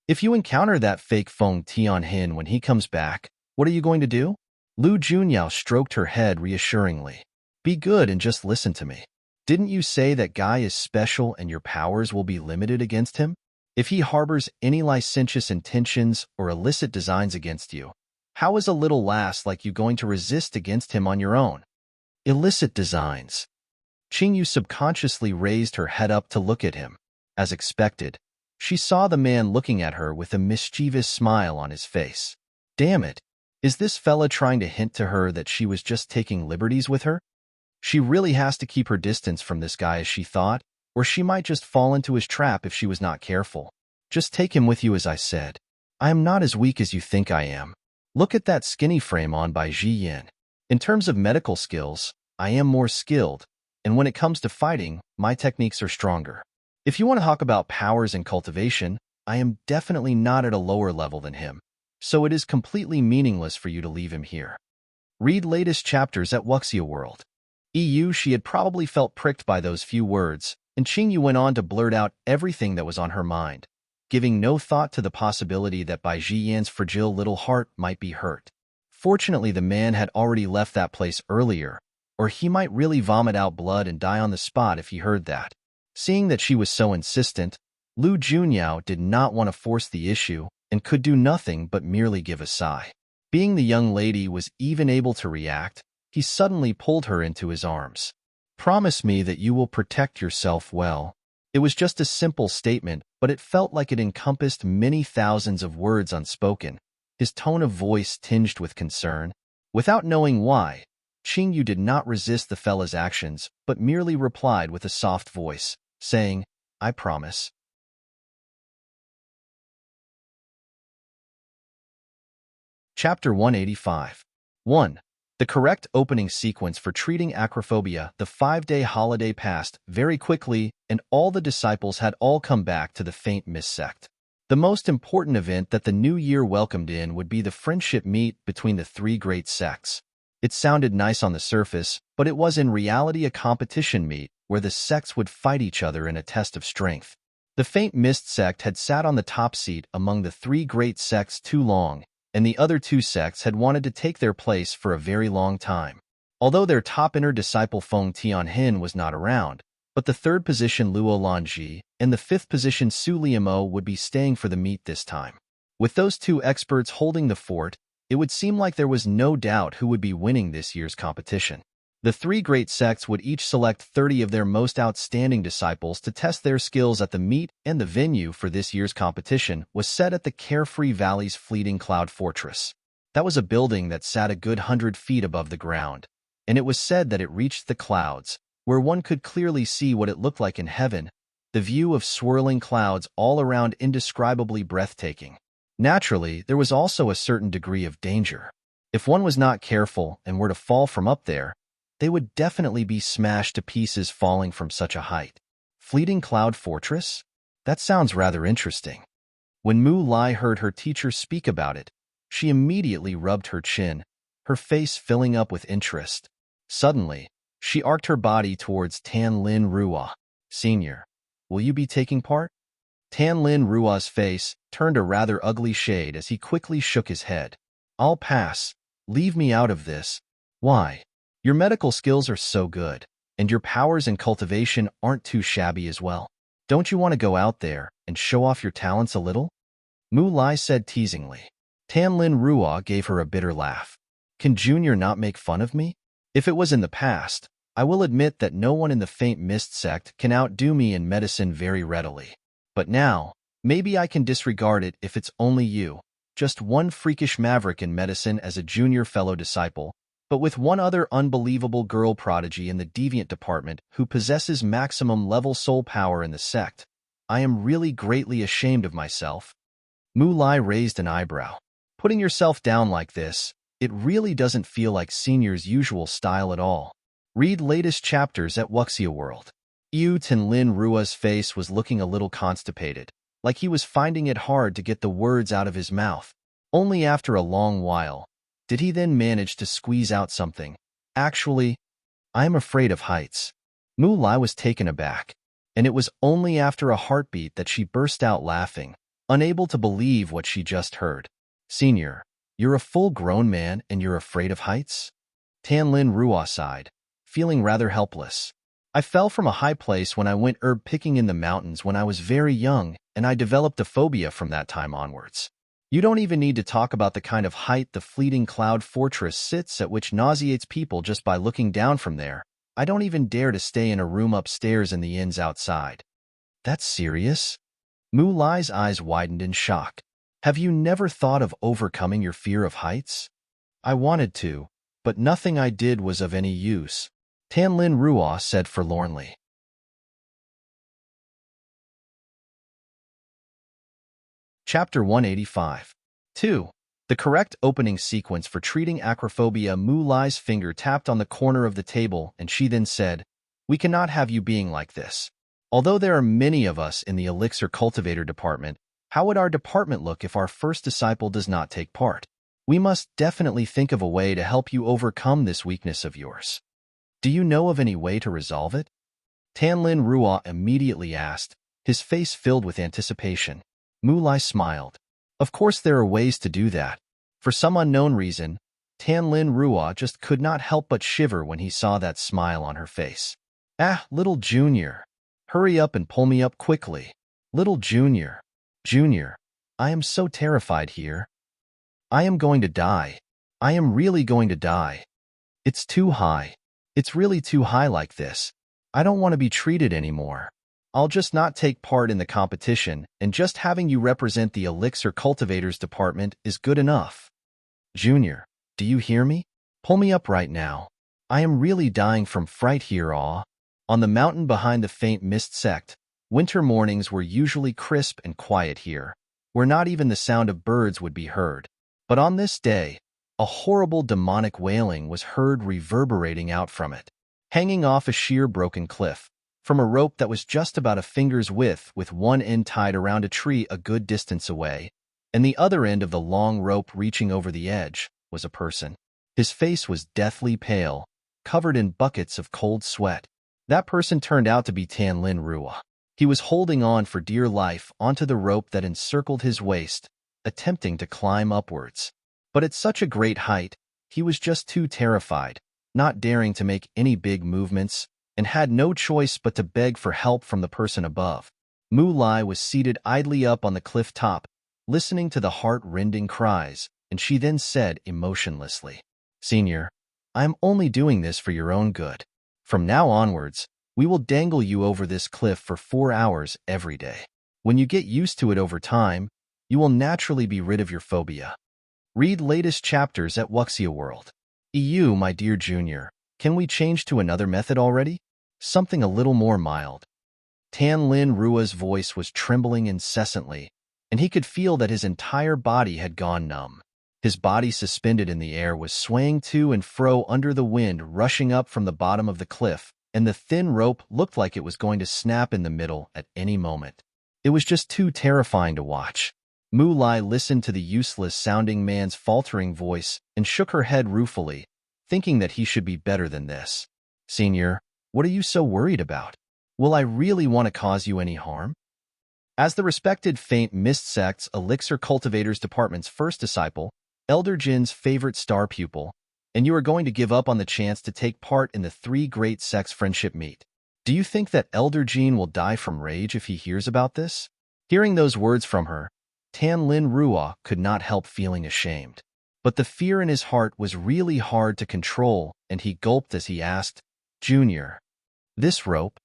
Speaker 1: If you encounter that fake Feng Tianhin when he comes back, what are you going to do? Lu Junyao stroked her head reassuringly. Be good and just listen to me. Didn't you say that Guy is special and your powers will be limited against him? If he harbors any licentious intentions or illicit designs against you, how is a little lass like you going to resist against him on your own? Illicit designs. Qingyu subconsciously raised her head up to look at him. As expected, she saw the man looking at her with a mischievous smile on his face. Damn it! Is this fella trying to hint to her that she was just taking liberties with her? She really has to keep her distance from this guy as she thought, or she might just fall into his trap if she was not careful. Just take him with you as I said. I am not as weak as you think I am. Look at that skinny frame on by Ji Yin. In terms of medical skills, I am more skilled, and when it comes to fighting, my techniques are stronger. If you want to talk about powers and cultivation, I am definitely not at a lower level than him, so it is completely meaningless for you to leave him here. Read latest chapters at Wuxia World. She had probably felt pricked by those few words, and Qingyu went on to blurt out everything that was on her mind, giving no thought to the possibility that Bai Jiyan's fragile little heart might be hurt. Fortunately, the man had already left that place earlier, or he might really vomit out blood and die on the spot if he heard that. Seeing that she was so insistent, Lu Junyao did not want to force the issue and could do nothing but merely give a sigh. Being the young lady was even able to react, he suddenly pulled her into his arms. Promise me that you will protect yourself well. It was just a simple statement, but it felt like it encompassed many thousands of words unspoken, his tone of voice tinged with concern. Without knowing why, Qingyu did not resist the fella's actions, but merely replied with a soft voice, saying, I promise. Chapter 185. 1. The correct opening sequence for treating acrophobia. The 5-day holiday passed very quickly, and all the disciples had all come back to the Faint Mist sect. The most important event that the new year welcomed in would be the friendship meet between the three great sects. It sounded nice on the surface, but it was in reality a competition meet where the sects would fight each other in a test of strength. The Faint Mist sect had sat on the top seat among the three great sects too long, and the other two sects had wanted to take their place for a very long time. Although their top inner disciple Feng Tianhin was not around, but the third position Luo Lanji and the fifth position Su Liamo would be staying for the meet this time. With those two experts holding the fort, it would seem like there was no doubt who would be winning this year's competition. The three great sects would each select 30 of their most outstanding disciples to test their skills at the meet, and the venue for this year's competition was set at the Carefree Valley's fleeting cloud fortress. That was a building that sat a good 100 feet above the ground, and it was said that it reached the clouds, where one could clearly see what it looked like in heaven, the view of swirling clouds all around indescribably breathtaking. Naturally, there was also a certain degree of danger. If one was not careful and were to fall from up there, they would definitely be smashed to pieces falling from such a height. Fleeting Cloud Fortress? That sounds rather interesting. When Mu Lai heard her teacher speak about it, she immediately rubbed her chin, her face filling up with interest. Suddenly, she arced her body towards Tan Lin Rua. Senior, will you be taking part? Tan Lin Rua's face turned a rather ugly shade as he quickly shook his head. I'll pass. Leave me out of this. Why? Your medical skills are so good, and your powers and cultivation aren't too shabby as well. Don't you want to go out there and show off your talents a little? Mu Lai said teasingly. Tan Lin Rua gave her a bitter laugh. Can Junior not make fun of me? If it was in the past, I will admit that no one in the Faint Mist sect can outdo me in medicine very readily. But now, maybe I can disregard it if it's only you, just one freakish maverick in medicine as a junior fellow disciple, but with one other unbelievable girl prodigy in the deviant department who possesses maximum level soul power in the sect. I am really greatly ashamed of myself. Mu Lai raised an eyebrow. Putting yourself down like this, it really doesn't feel like Senior's usual style at all. Read latest chapters at Wuxia World. Tan Lin Rua's face was looking a little constipated, like he was finding it hard to get the words out of his mouth. Only after a long while did he then manage to squeeze out something. Actually, I am afraid of heights. Mu Lai was taken aback, and it was only after a heartbeat that she burst out laughing, unable to believe what she just heard. Senior, You're a full-grown man and you're afraid of heights? Tanlin Ruo sighed, feeling rather helpless. I fell from a high place when I went herb picking in the mountains when I was very young, and I developed a phobia from that time onwards. You don't even need to talk about the kind of height the fleeting cloud fortress sits at, which nauseates people just by looking down from there. I don't even dare to stay in a room upstairs in the inns outside. That's serious? Mu Lai's eyes widened in shock. Have you never thought of overcoming your fear of heights? I wanted to, but nothing I did was of any use, Tanlin Ruo said forlornly. Chapter 185. 2. The correct opening sequence for treating acrophobia. Mu Lai's finger tapped on the corner of the table, and she then said, "We cannot have you being like this. Although there are many of us in the elixir cultivator department, how would our department look if our first disciple does not take part? We must definitely think of a way to help you overcome this weakness of yours. Do you know of any way to resolve it?" Tanlin Ruo immediately asked, his face filled with anticipation. Mu Lai smiled. Of course there are ways to do that. For some unknown reason, Tanlin Ruo just could not help but shiver when he saw that smile on her face. "Ah, little Junior. Hurry up and pull me up quickly. Little Junior. Junior, I am so terrified here. I am going to die. I am really going to die. It's too high. It's really too high like this. I don't want to be treated anymore. I'll just not take part in the competition, and just having you represent the Elixir Cultivators Department is good enough. Junior, do you hear me? Pull me up right now. I am really dying from fright here, aw." On the mountain behind the faint mist sect, winter mornings were usually crisp and quiet here, where not even the sound of birds would be heard. But on this day, a horrible demonic wailing was heard reverberating out from it, hanging off a sheer broken cliff, from a rope that was just about a finger's width, with one end tied around a tree a good distance away, and the other end of the long rope reaching over the edge, was a person. His face was deathly pale, covered in buckets of cold sweat. That person turned out to be Tanlin Ruo. He was holding on for dear life onto the rope that encircled his waist, attempting to climb upwards. But at such a great height, he was just too terrified, not daring to make any big movements, and had no choice but to beg for help from the person above. Mu Lai was seated idly up on the cliff top, listening to the heart-rending cries, and she then said emotionlessly, "Senior, I am only doing this for your own good. From now onwards, we will dangle you over this cliff for 4 hours every day. When you get used to it over time, you will naturally be rid of your phobia." Read latest chapters at Wuxia World. EU, my dear Junior, can we change to another method already? Something a little more mild. Tanlin Ruo's voice was trembling incessantly, and he could feel that his entire body had gone numb. His body suspended in the air was swaying to and fro under the wind rushing up from the bottom of the cliff, and the thin rope looked like it was going to snap in the middle at any moment. It was just too terrifying to watch. Mu Lai listened to the useless-sounding man's faltering voice and shook her head ruefully, thinking that he should be better than this. "Senior, what are you so worried about? Will I really want to cause you any harm?" As the respected Faint Mist Sect's Elixir Cultivators Department's first disciple, Elder Jin's favorite star pupil, and you are going to give up on the chance to take part in the 3 Great Sects Friendship Meet. Do you think that Elder Jin will die from rage if he hears about this? Hearing those words from her, Tanlin Ruo could not help feeling ashamed. But the fear in his heart was really hard to control, and he gulped as he asked, "Junior, this rope?"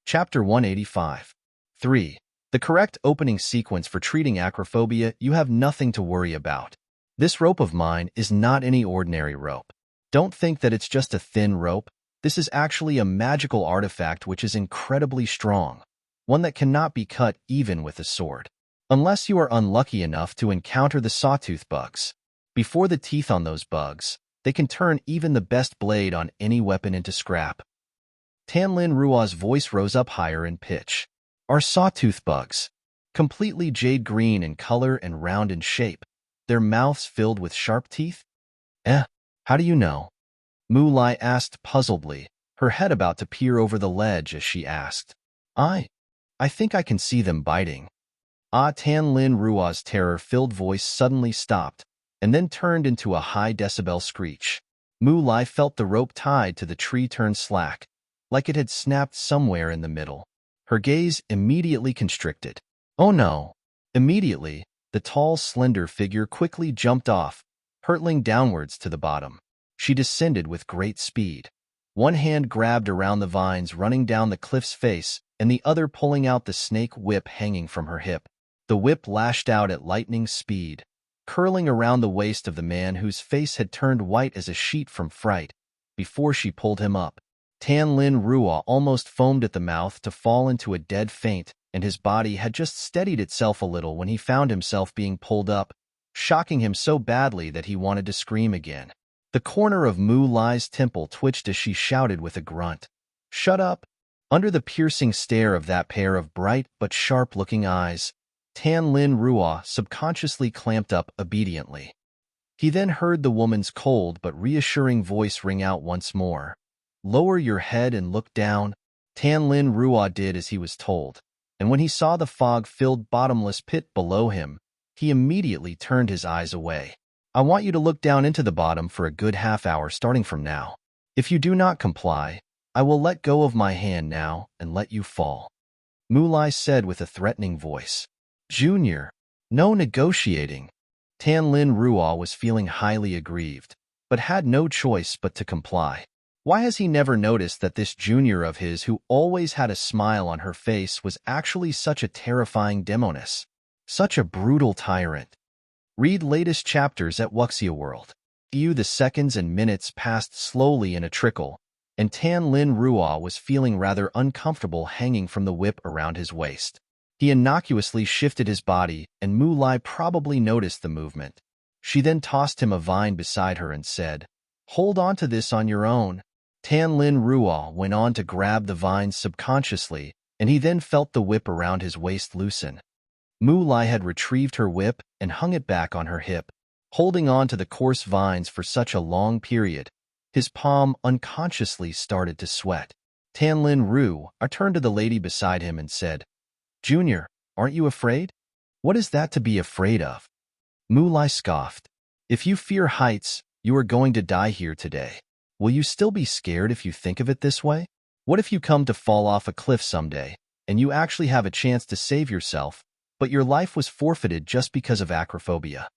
Speaker 1: Chapter 185. 3. The correct opening sequence for treating acrophobia. You have nothing to worry about. This rope of mine is not any ordinary rope. Don't think that it's just a thin rope. This is actually a magical artifact which is incredibly strong, one that cannot be cut even with a sword. Unless you are unlucky enough to encounter the sawtooth bugs. Before the teeth on those bugs, they can turn even the best blade on any weapon into scrap. Tanlin Ruo's voice rose up higher in pitch. Are sawtooth bugs completely jade green in color and round in shape, their mouths filled with sharp teeth? How do you know? Mu Lai asked puzzledly, her head about to peer over the ledge as she asked. I think I can see them biting. Ah Tan Lin Rua's terror-filled voice suddenly stopped, and then turned into a high-decibel screech. Mu Lai felt the rope tied to the tree turn slack, like it had snapped somewhere in the middle. Her gaze immediately constricted. Oh no! Immediately, the tall, slender figure quickly jumped off, hurtling downwards to the bottom. She descended with great speed. One hand grabbed around the vines running down the cliff's face, and the other pulling out the snake whip hanging from her hip. The whip lashed out at lightning speed, curling around the waist of the man whose face had turned white as a sheet from fright, before she pulled him up. Tan Lin Rua almost foamed at the mouth to fall into a dead faint, and his body had just steadied itself a little when he found himself being pulled up, shocking him so badly that he wanted to scream again. The corner of Mu Lai's temple twitched as she shouted with a grunt. "Shut up!" Under the piercing stare of that pair of bright but sharp-looking eyes, Tan Lin Rua subconsciously clamped up obediently. He then heard the woman's cold but reassuring voice ring out once more. "Lower your head and look down." Tan Lin Rua did as he was told, and when he saw the fog-filled bottomless pit below him, he immediately turned his eyes away. "I want you to look down into the bottom for a good half-hour starting from now. If you do not comply, I will let go of my hand now and let you fall," Mu Lai said with a threatening voice. "Junior, no negotiating." Tan Lin Rua was feeling highly aggrieved, but had no choice but to comply. Why has he never noticed that this junior of his who always had a smile on her face was actually such a terrifying demoness? Such a brutal tyrant. Read latest chapters at Wuxia World. The seconds and minutes passed slowly in a trickle, and Tan Lin Rua was feeling rather uncomfortable hanging from the whip around his waist. He innocuously shifted his body, and Mu Lai probably noticed the movement. She then tossed him a vine beside her and said, "Hold on to this on your own." Tan Lin Rua went on to grab the vines subconsciously, and he then felt the whip around his waist loosen. Mu Lai had retrieved her whip and hung it back on her hip. Holding on to the coarse vines for such a long period, his palm unconsciously started to sweat. Tan Lin Rua turned to the lady beside him and said, "Junior, aren't you afraid?" "What is that to be afraid of?" Mu Lai scoffed. "If you fear heights, you are going to die here today. Will you still be scared if you think of it this way? What if you come to fall off a cliff someday, and you actually have a chance to save yourself, but your life was forfeited just because of acrophobia?"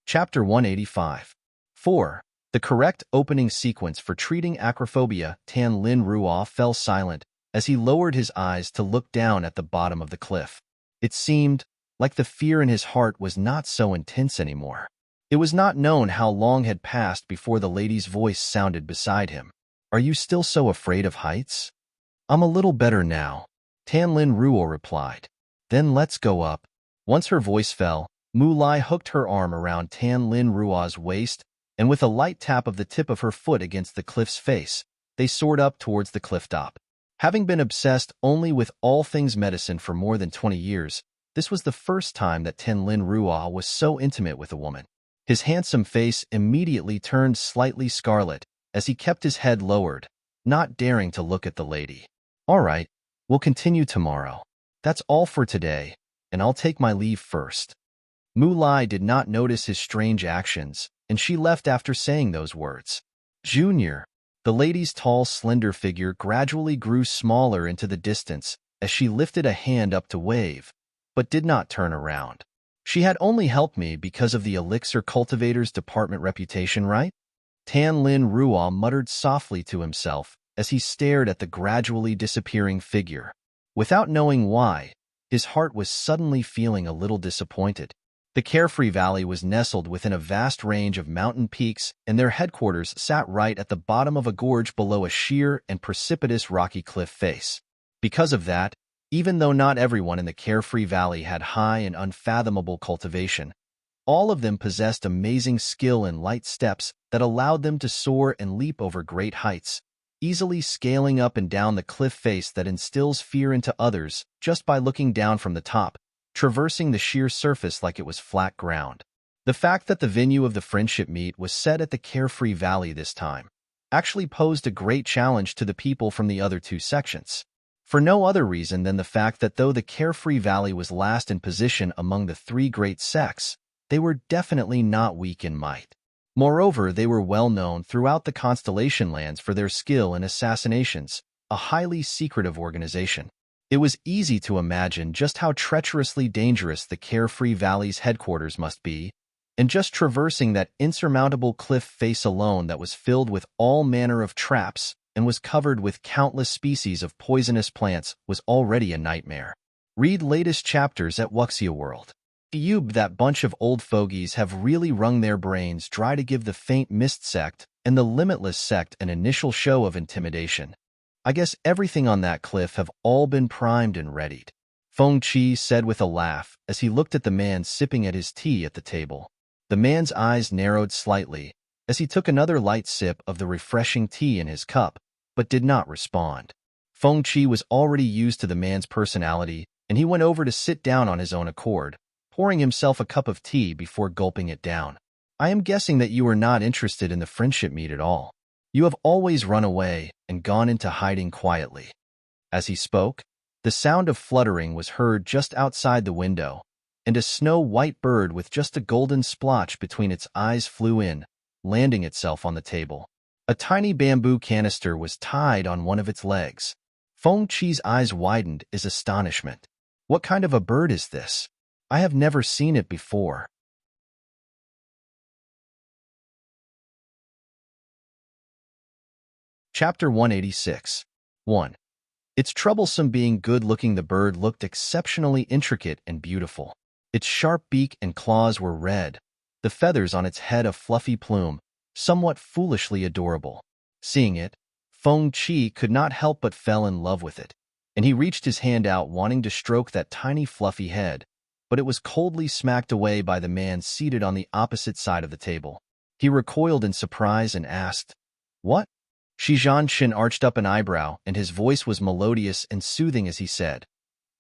Speaker 1: Chapter 185. 4. The correct opening sequence for treating acrophobia. Tan Lin Rua fell silent as he lowered his eyes to look down at the bottom of the cliff. It seemed like the fear in his heart was not so intense anymore. It was not known how long had passed before the lady's voice sounded beside him. "Are you still so afraid of heights?" "I'm a little better now," Tan Lin Rua replied. "Then let's go up." Once her voice fell, Mu Lai hooked her arm around Tan Lin Rua's waist, and with a light tap of the tip of her foot against the cliff's face, they soared up towards the cliff top. Having been obsessed only with all things medicine for more than 20 years, this was the first time that Tan Lin Rua was so intimate with a woman. His handsome face immediately turned slightly scarlet as he kept his head lowered, not daring to look at the lady. "All right, we'll continue tomorrow. That's all for today, and I'll take my leave first." Mu Lai did not notice his strange actions, and she left after saying those words. "Junior." The lady's tall, slender figure gradually grew smaller into the distance as she lifted a hand up to wave, but did not turn around. "She had only helped me because of the Elixir Cultivators Department reputation, right?" Tan Lin Rua muttered softly to himself as he stared at the gradually disappearing figure. Without knowing why, his heart was suddenly feeling a little disappointed. The Carefree Valley was nestled within a vast range of mountain peaks, and their headquarters sat right at the bottom of a gorge below a sheer and precipitous rocky cliff face. Because of that, even though not everyone in the Carefree Valley had high and unfathomable cultivation, all of them possessed amazing skill in light steps that allowed them to soar and leap over great heights, easily scaling up and down the cliff face that instills fear into others just by looking down from the top, traversing the sheer surface like it was flat ground. The fact that the venue of the friendship meet was set at the Carefree Valley this time actually posed a great challenge to the people from the other two sections. For no other reason than the fact that though the Carefree Valley was last in position among the three great sects, they were definitely not weak in might. Moreover, they were well known throughout the Constellation Lands for their skill in assassinations, a highly secretive organization. It was easy to imagine just how treacherously dangerous the Carefree Valley's headquarters must be, and just traversing that insurmountable cliff face alone that was filled with all manner of traps and was covered with countless species of poisonous plants was already a nightmare. Read latest chapters at Wuxia that bunch of old fogies have really wrung their brains dry to give the Faint Mist sect and the Limitless sect an initial show of intimidation. I guess everything on that cliff have all been primed and readied, Feng Qi said with a laugh as he looked at the man sipping at his tea at the table. The man's eyes narrowed slightly as he took another light sip of the refreshing tea in his cup, but did not respond. Feng Qi was already used to the man's personality, and he went over to sit down on his own accord, pouring himself a cup of tea before gulping it down. I am guessing that you are not interested in the friendship meet at all. You have always run away and gone into hiding quietly. As he spoke, the sound of fluttering was heard just outside the window, and a snow-white bird with just a golden splotch between its eyes flew in, landing itself on the table. A tiny bamboo canister was tied on one of its legs. Feng Qi's eyes widened in astonishment. What kind of a bird is this? I have never seen it before. Chapter 186. 1. It's troublesome being good-looking. The bird looked exceptionally intricate and beautiful. Its sharp beak and claws were red, the feathers on its head a fluffy plume, somewhat foolishly adorable. Seeing it, Feng Qi could not help but fell in love with it, and he reached his hand out wanting to stroke that tiny fluffy head, but it was coldly smacked away by the man seated on the opposite side of the table. He recoiled in surprise and asked, "What?" Shi Zhanshan arched up an eyebrow, and his voice was melodious and soothing as he said,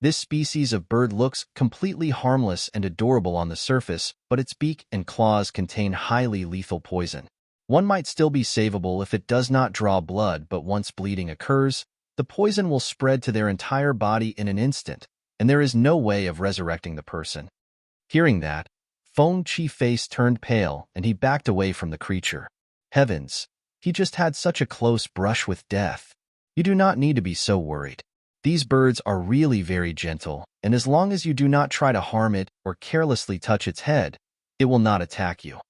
Speaker 1: "This species of bird looks completely harmless and adorable on the surface, but its beak and claws contain highly lethal poison. One might still be savable if it does not draw blood, but once bleeding occurs, the poison will spread to their entire body in an instant, and there is no way of resurrecting the person." Hearing that, Feng Qi's face turned pale and he backed away from the creature. Heavens, he just had such a close brush with death. You do not need to be so worried. These birds are really very gentle, and as long as you do not try to harm it or carelessly touch its head, it will not attack you.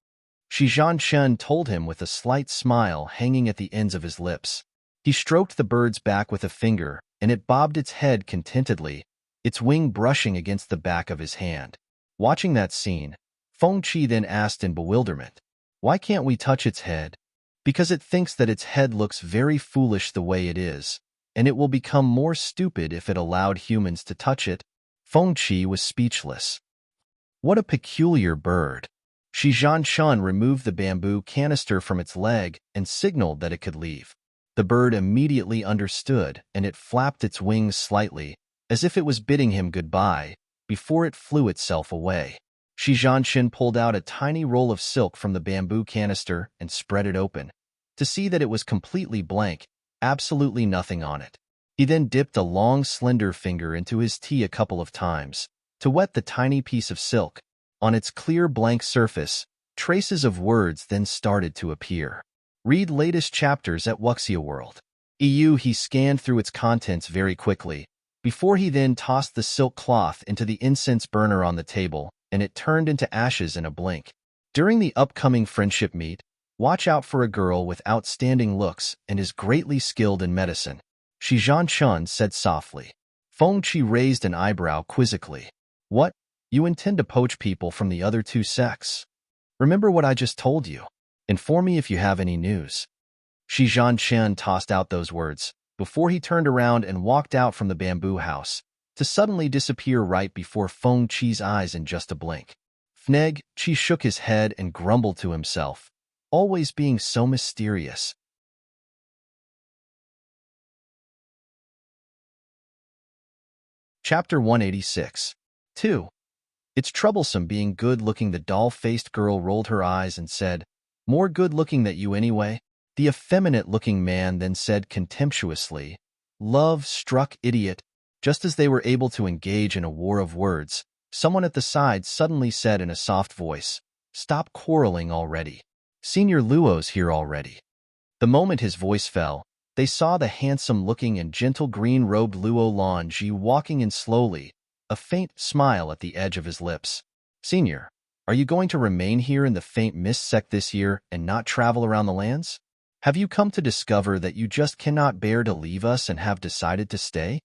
Speaker 1: Shi Zhanshan told him with a slight smile hanging at the ends of his lips. He stroked the bird's back with a finger, and it bobbed its head contentedly, its wing brushing against the back of his hand. Watching that scene, Feng Qi then asked in bewilderment, "Why can't we touch its head?" "Because it thinks that its head looks very foolish the way it is, and it will become more stupid if it allowed humans to touch it." Feng Qi was speechless. What a peculiar bird. Shi Zhanshan removed the bamboo canister from its leg and signaled that it could leave. The bird immediately understood, and it flapped its wings slightly, as if it was bidding him goodbye, before it flew itself away. Shi Zhanshan pulled out a tiny roll of silk from the bamboo canister and spread it open, to see that it was completely blank, absolutely nothing on it. He then dipped a long, slender finger into his tea a couple of times, to wet the tiny piece of silk. On its clear blank surface, traces of words then started to appear. Read latest chapters at Wuxia. He scanned through its contents very quickly, before he then tossed the silk cloth into the incense burner on the table, and it turned into ashes in a blink. During the upcoming friendship meet, watch out for a girl with outstanding looks and is greatly skilled in medicine, Shi Zhanshan said softly. Feng Qi raised an eyebrow quizzically. What? You intend to poach people from the other two sects? Remember what I just told you. Inform me if you have any news. Shi Zhanshan tossed out those words, before he turned around and walked out from the bamboo house, to suddenly disappear right before Feng Qi's eyes in just a blink. Feng Qi shook his head and grumbled to himself, always being so mysterious. Chapter 186. 2. It's troublesome being good-looking. The doll-faced girl rolled her eyes and said, "More good-looking than you anyway?" The effeminate-looking man then said contemptuously, "Love-struck idiot." Just as they were able to engage in a war of words, someone at the side suddenly said in a soft voice, "Stop quarreling already. Senior Luo's here already." The moment his voice fell, they saw the handsome-looking and gentle green-robed Luo Lanji walking in slowly, a faint smile at the edge of his lips. "Senior, are you going to remain here in the faint mist sect this year and not travel around the lands? Have you come to discover that you just cannot bear to leave us and have decided to stay?"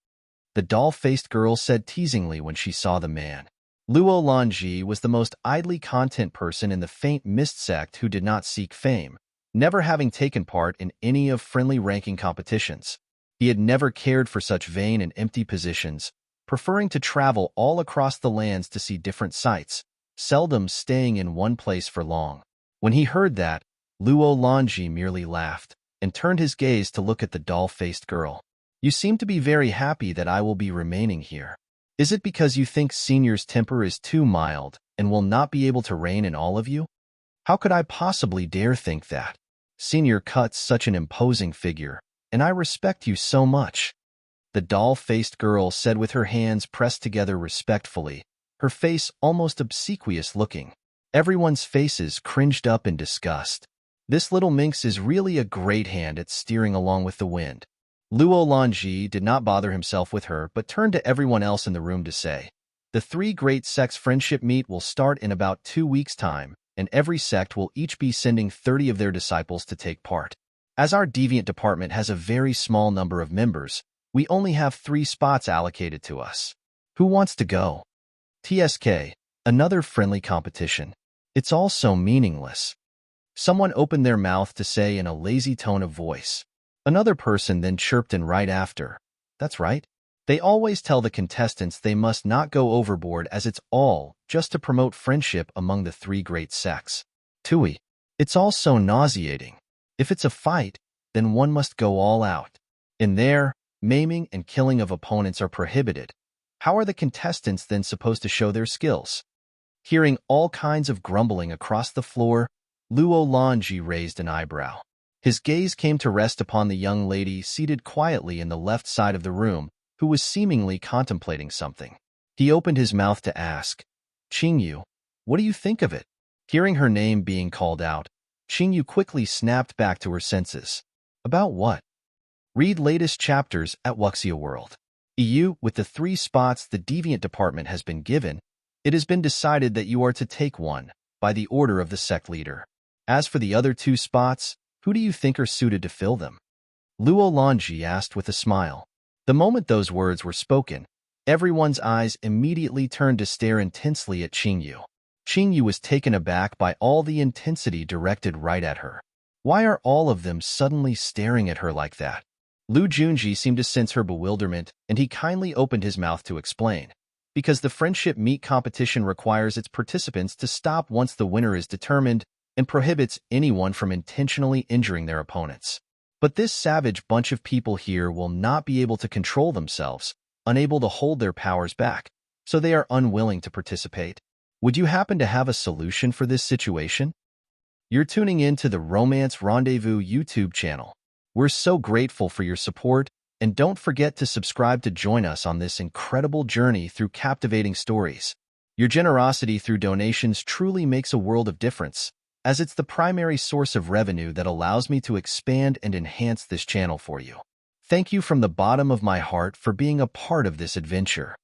Speaker 1: The doll-faced girl said teasingly when she saw the man. Luo Lanji was the most idly content person in the faint mist sect who did not seek fame, never having taken part in any of friendly ranking competitions. He had never cared for such vain and empty positions, preferring to travel all across the lands to see different sights, seldom staying in one place for long. When he heard that, Luo Lanji merely laughed and turned his gaze to look at the doll-faced girl. "You seem to be very happy that I will be remaining here. Is it because you think Senior's temper is too mild and will not be able to reign in all of you? How could I possibly dare think that? Senior cuts such an imposing figure, and I respect you so much." The doll-faced girl said with her hands pressed together respectfully, her face almost obsequious looking. Everyone's faces cringed up in disgust. This little minx is really a great hand at steering along with the wind. Luo Lanji did not bother himself with her but turned to everyone else in the room to say, "The 3 great sects friendship meet will start in about 2 weeks' time, and every sect will each be sending 30 of their disciples to take part. As our deviant department has a very small number of members, we only have 3 spots allocated to us. Who wants to go?" TSK, another friendly competition. It's all so meaningless. Someone opened their mouth to say in a lazy tone of voice. Another person then chirped in right after, "That's right. They always tell the contestants they must not go overboard as it's all just to promote friendship among the 3 great sects. Tui, it's all so nauseating. If it's a fight, then one must go all out. In there, maiming and killing of opponents are prohibited. How are the contestants then supposed to show their skills?" Hearing all kinds of grumbling across the floor, Luo Lanji raised an eyebrow. His gaze came to rest upon the young lady seated quietly in the left side of the room, who was seemingly contemplating something. He opened his mouth to ask, "Qingyu, what do you think of it?" Hearing her name being called out, Qingyu quickly snapped back to her senses. "About what?" Read latest chapters at Wuxia World. EU, with the 3 spots the deviant department has been given, it has been decided that you are to take one, by the order of the sect leader. As for the other 2 spots, who do you think are suited to fill them? Luo Lanji asked with a smile. The moment those words were spoken, everyone's eyes immediately turned to stare intensely at Qingyu. Qingyu was taken aback by all the intensity directed right at her. Why are all of them suddenly staring at her like that? Lu Junji seemed to sense her bewilderment, and he kindly opened his mouth to explain. Because the friendship meet competition requires its participants to stop once the winner is determined and prohibits anyone from intentionally injuring their opponents. But this savage bunch of people here will not be able to control themselves, unable to hold their powers back, so they are unwilling to participate. Would you happen to have a solution for this situation? You're tuning in to the Romance Rendezvous YouTube channel. We're so grateful for your support, and don't forget to subscribe to join us on this incredible journey through captivating stories. Your generosity through donations truly makes a world of difference, as it's the primary source of revenue that allows me to expand and enhance this channel for you. Thank you from the bottom of my heart for being a part of this adventure.